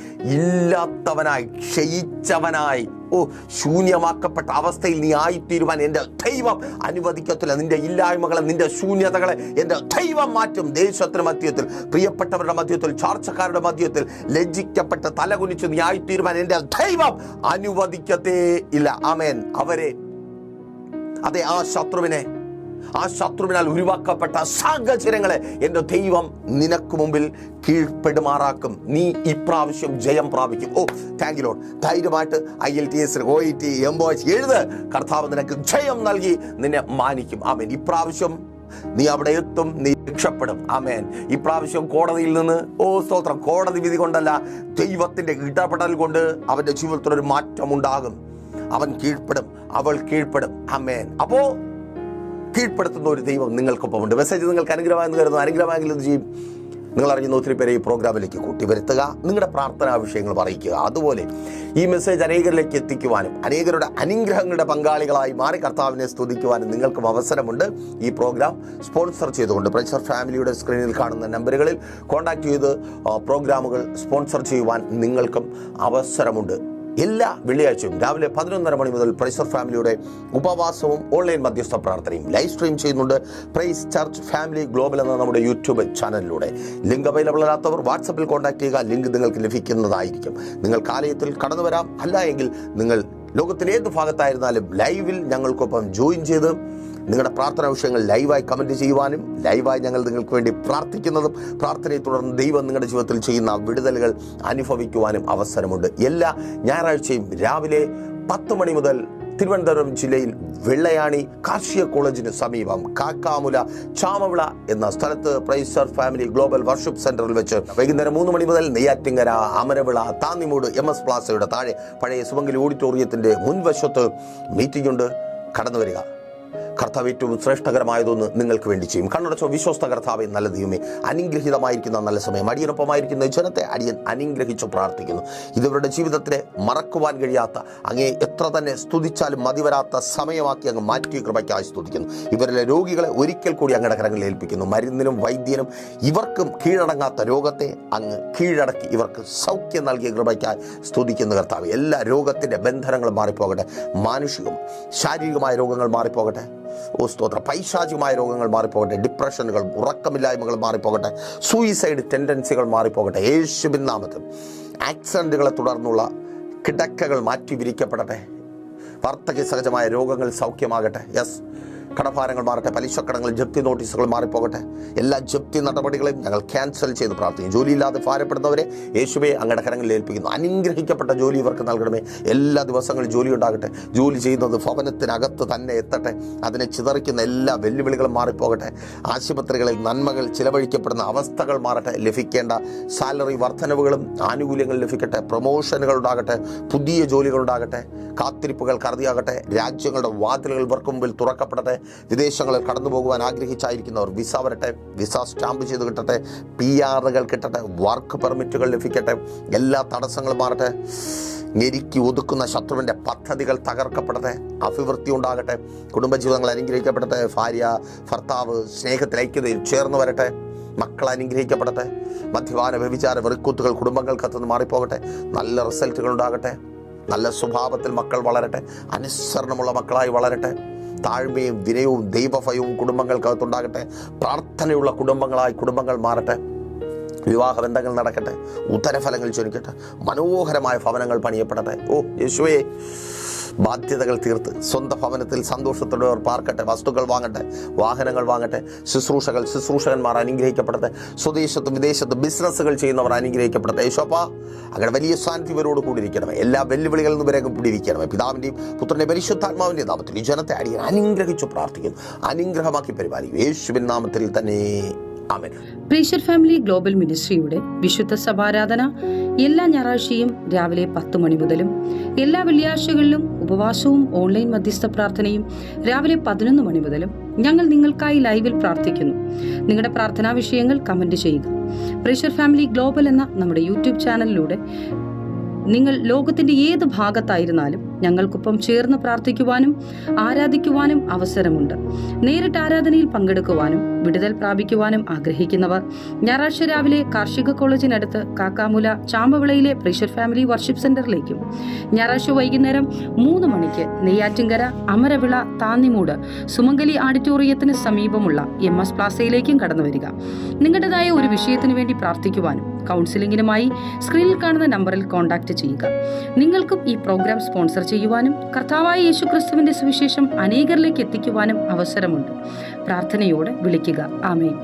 ക്ഷയിച്ചവനായി ശൂന്യമാക്കപ്പെട്ട അവസ്ഥയിൽ നീ ആയിത്തീരുവാൻ എൻ്റെ ദൈവം അനുവദിക്കത്തില്ല. നിന്റെ ഇല്ലായ്മകളെ, നിന്റെ ശൂന്യതകളെ എൻ്റെ ദൈവം മാറ്റും. ദേശത്തിന് മധ്യത്തിൽ, പ്രിയപ്പെട്ടവരുടെ മധ്യത്തിൽ, ചാർച്ചക്കാരുടെ മധ്യത്തിൽ ലജ്ജിക്കപ്പെട്ട തലകുനിച്ച് നീ ആയിത്തീരുവാൻ എൻ്റെ ദൈവം അനുവദിക്കത്തേ ഇല്ല. ആമേൻ. ആ ശത്രുവിനാൽ ഉരുവാക്കപ്പെട്ട സാഹചര്യങ്ങളെ എൻ്റെ ദൈവം നിനക്ക് മുമ്പിൽ കീഴ്പ്പെടുമാറാക്കും. നീ ഇപ്രാവശ്യം ജയം പ്രാപിക്കും. Thank you Lord. ധൈര്യമായിട്ട് IELTS, OET, MBOH എഴുത്. കർത്താവ് നിനക്ക് ജയം നൽകി നിന്നെ മാനിക്കും. ആമേൻ. ഇപ്രാവശ്യം നീ അവിടെ എത്തും, നീ രക്ഷപ്പെടും. ആമേൻ. ഇപ്രാവശ്യം കോടതിയിൽ നിന്ന് സ്തോത്രം, കോടതി വിധി കൊണ്ടല്ല, ദൈവത്തിന്റെ ഇടപെടൽ കൊണ്ട് അവന്റെ ജീവിതത്തിലൊരു മാറ്റം ഉണ്ടാകും. അവൻ കീഴ്പ്പെടും, അവൾ കീഴ്പ്പെടും. ആമേൻ. അപ്പോ കീഴ്പ്പെടുത്തുന്ന ഒരു ദൈവം നിങ്ങൾക്കൊപ്പമുണ്ട്. മെസ്സേജ് നിങ്ങൾക്ക് അനുഗ്രഹമായെന്ന് കരുതുന്നു. അനുഗ്രഹമായെങ്കിൽ എന്ത് ചെയ്യും? നിങ്ങൾ അറിയുന്ന ഒത്തിരി പേരെ ഈ പ്രോഗ്രാമിലേക്ക് കൂട്ടിവരുത്തുക, നിങ്ങളുടെ പ്രാർത്ഥനാ വിഷയങ്ങൾ അറിയിക്കുക. അതുപോലെ ഈ മെസ്സേജ് അനേകരിലേക്ക് എത്തിക്കുവാനും അനേകരുടെ അനുഗ്രഹങ്ങളുടെ പങ്കാളികളായി മാറി കർത്താവിനെ സ്തുതിക്കുവാനും നിങ്ങൾക്കും അവസരമുണ്ട്. ഈ പ്രോഗ്രാം സ്പോൺസർ ചെയ്തുകൊണ്ട് പ്രൈസർ ഫാമിലിയുടെ സ്ക്രീനിൽ കാണുന്ന നമ്പറുകളിൽ കോൺടാക്ട് ചെയ്ത് പ്രോഗ്രാമുകൾ സ്പോൺസർ ചെയ്യുവാൻ നിങ്ങൾക്കും അവസരമുണ്ട്. എല്ലാ വെള്ളിയാഴ്ചയും രാവിലെ 11:30 മണി മുതൽ പ്രൈസർ ഫാമിലിയുടെ ഉപവാസവും ഓൺലൈൻ മധ്യസ്ഥ പ്രാർത്ഥനയും ലൈവ് സ്ട്രീം ചെയ്യുന്നുണ്ട്. പ്രൈസ് ചർച്ച് ഫാമിലി ഗ്ലോബൽ എന്ന നമ്മുടെ യൂട്യൂബ് ചാനലിലൂടെ. ലിങ്ക് അവൈലബിൾ അല്ലാത്തവർ വാട്സപ്പിൽ കോൺടാക്ട് ചെയ്യുക. ലിങ്ക് നിങ്ങൾക്ക് ലഭിക്കുന്നതായിരിക്കും. നിങ്ങൾക്ക് ആലയത്തിൽ കടന്നു വരാം. അല്ല എങ്കിൽ നിങ്ങൾ ലോകത്തിലെ ഏത് ഭാഗത്തായിരുന്നാലും ലൈവിൽ ഞങ്ങൾക്കൊപ്പം ജോയിൻ ചെയ്ത് നിങ്ങളുടെ പ്രാർത്ഥനാ വിഷയങ്ങൾ ലൈവായി കമൻറ്റ് ചെയ്യുവാനും ലൈവായി ഞങ്ങൾ നിങ്ങൾക്ക് വേണ്ടി പ്രാർത്ഥിക്കുന്നതും പ്രാർത്ഥനയെ തുടർന്ന് ദൈവം നിങ്ങളുടെ ജീവിതത്തിൽ ചെയ്യുന്ന വിടുതലുകൾ അനുഭവിക്കുവാനും അവസരമുണ്ട്. എല്ലാ ഞായറാഴ്ചയും രാവിലെ 10 മണി മുതൽ തിരുവനന്തപുരം ജില്ലയിൽ വെള്ളയാണി കാർഷിക കോളേജിന് സമീപം കാക്കാമുല ചാമവിള എന്ന സ്ഥലത്ത് പ്രൈസർ ഫാമിലി ഗ്ലോബൽ വർഷിപ്പ് സെന്ററിൽ വെച്ച് വൈകുന്നേരം 3 മണി മുതൽ നെയ്യാറ്റിങ്കര, അമരവിള, താന്നിമൂട് MS പ്ലാസയുടെ താഴെ പഴയ സുമംഗലി ഓഡിറ്റോറിയത്തിന്റെ മുൻവശത്ത് മീറ്റിംഗ് ഉണ്ട്. കടന്നു വരിക. കർത്താവ് ഏറ്റവും ശ്രേഷ്ഠകരമായതൊന്ന് നിങ്ങൾക്ക് വേണ്ടി ചെയ്യും. കണ്ണടച്ചോ. വിശ്വസ്ത കർത്താവേ, നല്ല ദൈവമേ, അനുഗ്രഹീതമായിരിക്കുന്ന നല്ല സമയം, അടിയനൊപ്പമായിരിക്കുന്ന ജനത്തെ അടിയൻ അനുഗ്രഹിച്ചു പ്രാർത്ഥിക്കുന്നു. ഇതവരുടെ ജീവിതത്തിലെ മറക്കുവാൻ കഴിയാത്ത, അങ്ങേ എത്ര തന്നെ സ്തുതിച്ചാലും മതിവരാത്ത സമയമാക്കി അങ്ങ് മാറ്റിയ കൃപയ്ക്കായി സ്തുതിക്കുന്നു. ഇവരിലെ രോഗികളെ ഒരിക്കൽ കൂടി അങ്ങയുടെ കരങ്ങളിൽ ഏൽപ്പിക്കുന്നു. മരുന്നിനും വൈദ്യനും ഇവർക്കും കീഴടങ്ങാത്ത രോഗത്തെ അങ്ങ് കീഴടക്കി ഇവർക്ക് സൗഖ്യം നൽകിയ കൃപയ്ക്കായി സ്തുതിക്കുന്നു. കർത്താവ്, എല്ലാ രോഗത്തിൻ്റെ ബന്ധനങ്ങളും മാറിപ്പോകട്ടെ. മാനുഷികം ശാരീരികമായ രോഗങ്ങൾ മാറിപ്പോകട്ടെ. സ്തോത്രം. പൈശാചികമായ രോഗങ്ങൾ മാറിപ്പോകട്ടെ. ഡിപ്രഷനുകൾ, ഉറക്കമില്ലായ്മകൾ മാറിപ്പോകട്ടെ. സൂയിസൈഡ് ടെൻഡൻസികൾ മാറിപ്പോകട്ടെ. യേശുവിൻ നാമത്തിൽ ആക്സിഡന്റുകളെ തുടർന്നുള്ള കിടക്കകൾ മാറ്റി വിരിക്കപ്പെടട്ടെ. വാർദ്ധക്യ സഹജമായ രോഗങ്ങൾ സൗഖ്യമാകട്ടെ. കടഭാരങ്ങൾ മാറട്ടെ. പലിശക്കടങ്ങൾ, ജപ്തി നോട്ടീസുകൾ മാറിപ്പോകട്ടെ. എല്ലാ ജപ്തി നടപടികളെയും ഞങ്ങൾ ക്യാൻസൽ ചെയ്ത് പ്രാർത്ഥിക്കും. ജോലിയില്ലാതെ ഭാരപ്പെടുന്നവരെ യേശുവേ അങ്ങയുടെ കരങ്ങളിൽ ഏൽപ്പിക്കുന്നു. അനുഗ്രഹിക്കപ്പെട്ട ജോലി ഇവർക്ക് നൽകണമേ. എല്ലാ ദിവസങ്ങളും ജോലി ഉണ്ടാകട്ടെ. ജോലി ചെയ്യുന്നത് ഭവനത്തിനകത്ത് തന്നെ എത്തട്ടെ. അതിനെ ചിതറിക്കുന്ന എല്ലാ വെല്ലുവിളികളും മാറിപ്പോകട്ടെ. ആശുപത്രികളിൽ നന്മകൾ ചിലവഴിക്കപ്പെടുന്ന അവസ്ഥകൾ മാറട്ടെ. ലഭിക്കേണ്ട സാലറി വർധനവുകളും ആനുകൂല്യങ്ങൾ ലഭിക്കട്ടെ. പ്രൊമോഷനുകൾ ഉണ്ടാകട്ടെ. പുതിയ ജോലികൾ ഉണ്ടാകട്ടെ. കാത്തിരിപ്പുകൾ കറുതിയാകട്ടെ. രാജ്യങ്ങളുടെ വാതിലുകൾ ഇവർക്ക് മുമ്പിൽ തുറക്കപ്പെടട്ടെ. വിദേശങ്ങളിൽ കടന്നു പോകുവാൻ ആഗ്രഹിച്ചായിരിക്കുന്നവർ വിസ വരട്ടെ. വിസ സ്റ്റാമ്പ് ചെയ്ത് കിട്ടട്ടെ. PRകൾ കിട്ടട്ടെ. വർക്ക് പെർമിറ്റുകൾ ലഭിക്കട്ടെ. എല്ലാ തടസ്സങ്ങളും മാറട്ടെ. ഞെരുക്കി ഒതുക്കുന്ന ശത്രുവിൻ്റെ പദ്ധതികൾ തകർക്കപ്പെടട്ടെ. അഭിവൃദ്ധി ഉണ്ടാകട്ടെ. കുടുംബജീവിതങ്ങൾ അനുഗ്രഹിക്കപ്പെടട്ടെ. ഭാര്യ ഭർത്താവ് സ്നേഹത്തിൽ ഐക്യതയിൽ ചേർന്ന് വരട്ടെ. മക്കൾ അനുഗ്രഹിക്കപ്പെടട്ടെ. മദ്യപാന വ്യഭിചാര വെറുക്കൂത്തുകൾ കുടുംബങ്ങൾക്കത്തുനിന്ന് മാറിപ്പോകട്ടെ. നല്ല റിസൾട്ടുകൾ ഉണ്ടാകട്ടെ. നല്ല സ്വഭാവത്തിൽ മക്കൾ വളരട്ടെ. അനുസരണമുള്ള മക്കളായി വളരട്ടെ. താഴ്മയും വിനയവും ദൈവഭയവും കുടുംബങ്ങൾക്കകത്തുണ്ടാകട്ടെ. പ്രാർത്ഥനയുള്ള കുടുംബങ്ങളായി കുടുംബങ്ങൾ മാറട്ടെ. വിവാഹബന്ധങ്ങൾ നടക്കട്ടെ. ഉത്തരഫലങ്ങൾ ചൊരിക്കട്ടെ. മനോഹരമായ ഭവനങ്ങൾ പണിയപ്പെടട്ടെ. യേശുവേ, ബാധ്യതകൾ തീർത്ത് സ്വന്തം ഭവനത്തിൽ സന്തോഷത്തോടെ അവർ പാർക്കട്ടെ. വസ്തുക്കൾ വാങ്ങട്ടെ. വാഹനങ്ങൾ വാങ്ങട്ടെ. ശുശ്രൂഷകന്മാർ അനുഗ്രഹിക്കപ്പെടട്ടെ. സ്വദേശത്തും വിദേശത്തും ബിസിനസ്സുകൾ ചെയ്യുന്നവർ അനുഗ്രഹിക്കപ്പെടട്ടെ. യേശോപ്പാ, അങ്ങനെ വലിയ സാന്നിധ്യം ഇവരോട് കൂടിയിരിക്കണമേ. എല്ലാ വെല്ലുവിളികളിൽ നിന്നും ഇവരെ പിടിവിരിക്കണമേ. പിതാവിൻ്റെയും പുത്രൻ്റെയും പരിശുദ്ധാത്മാവിൻ്റെയും നാമത്തിൽ ഈ ജനത്തെ അടിയൻ അനുഗ്രഹിച്ചു പ്രാർത്ഥിക്കുന്നു. അനുഗ്രഹമാക്കി പരിപാലിക്കും. യേശുവിൻ നാമത്തിൽ തന്നെ ആമേൻ. പ്രേഷ്യർ ഫാമിലി ഗ്ലോബൽ മിനിസ്ട്രിയുടെ വിശുദ്ധ സഭാരാധന എല്ലാ ഞായറാഴ്ചയും രാവിലെ 10 മണി മുതലും എല്ലാ വെള്ളിയാഴ്ചകളിലും ഉപവാസവും ഓൺലൈൻ മധ്യസ്ഥ പ്രാർത്ഥനയും രാവിലെ 11 മണി മുതലും ഞങ്ങൾ നിങ്ങൾക്കായി ലൈവിൽ പ്രാർത്ഥിക്കുന്നു. നിങ്ങളുടെ പ്രാർത്ഥനാ വിഷയങ്ങൾ കമന്റ് ചെയ്യുക. പ്രേഷ്യർ ഫാമിലി ഗ്ലോബൽ എന്ന നമ്മുടെ യൂട്യൂബ് ചാനലിലൂടെ നിങ്ങൾ ലോകത്തിന്റെ ഏത് ഭാഗത്തായിരുന്നാലും ഞങ്ങൾക്കൊപ്പം ചേർന്ന് പ്രാർത്ഥിക്കുവാനും ആരാധിക്കുവാനും അവസരമുണ്ട്. നേരിട്ട് ആരാധനയിൽ പങ്കെടുക്കുവാനും വിടുതൽ പ്രാപിക്കുവാനും ആഗ്രഹിക്കുന്നവർ ഞായറാഴ്ച രാവിലെ കാർഷിക കോളേജിനടുത്ത് കാക്കാമുല ചാമ്പവിളയിലെ പ്രേഷ്യർ ഫാമിലി വർഷിപ്പ് സെന്ററിലേക്കും ഞായറാഴ്ച വൈകുന്നേരം 3 മണിക്ക് നെയ്യാറ്റിൻകര അമരവിള താന്നിമൂട് സുമംഗലി ഓഡിറ്റോറിയത്തിന് സമീപമുള്ള MS പ്ലാസയിലേക്കും കടന്നു വരിക. നിങ്ങളുടേതായ ഒരു വിഷയത്തിനു വേണ്ടി പ്രാർത്ഥിക്കുവാനും കൗൺസിലിംഗിനുമായി സ്ക്രീനിൽ കാണുന്ന നമ്പറിൽ കോൺടാക്ട് ചെയ്യുക. നിങ്ങൾക്കും ഈ പ്രോഗ്രാം സ്പോൺസർ ചെയ്യുവാനും കർത്താവായ യേശുക്രിസ്തുവിന്റെ സുവിശേഷം അനേകരിലേക്ക് എത്തിക്കുവാനും അവസരമുണ്ട്. പ്രാർത്ഥനയോടെ വിളിക്കുക. ആമേൻ.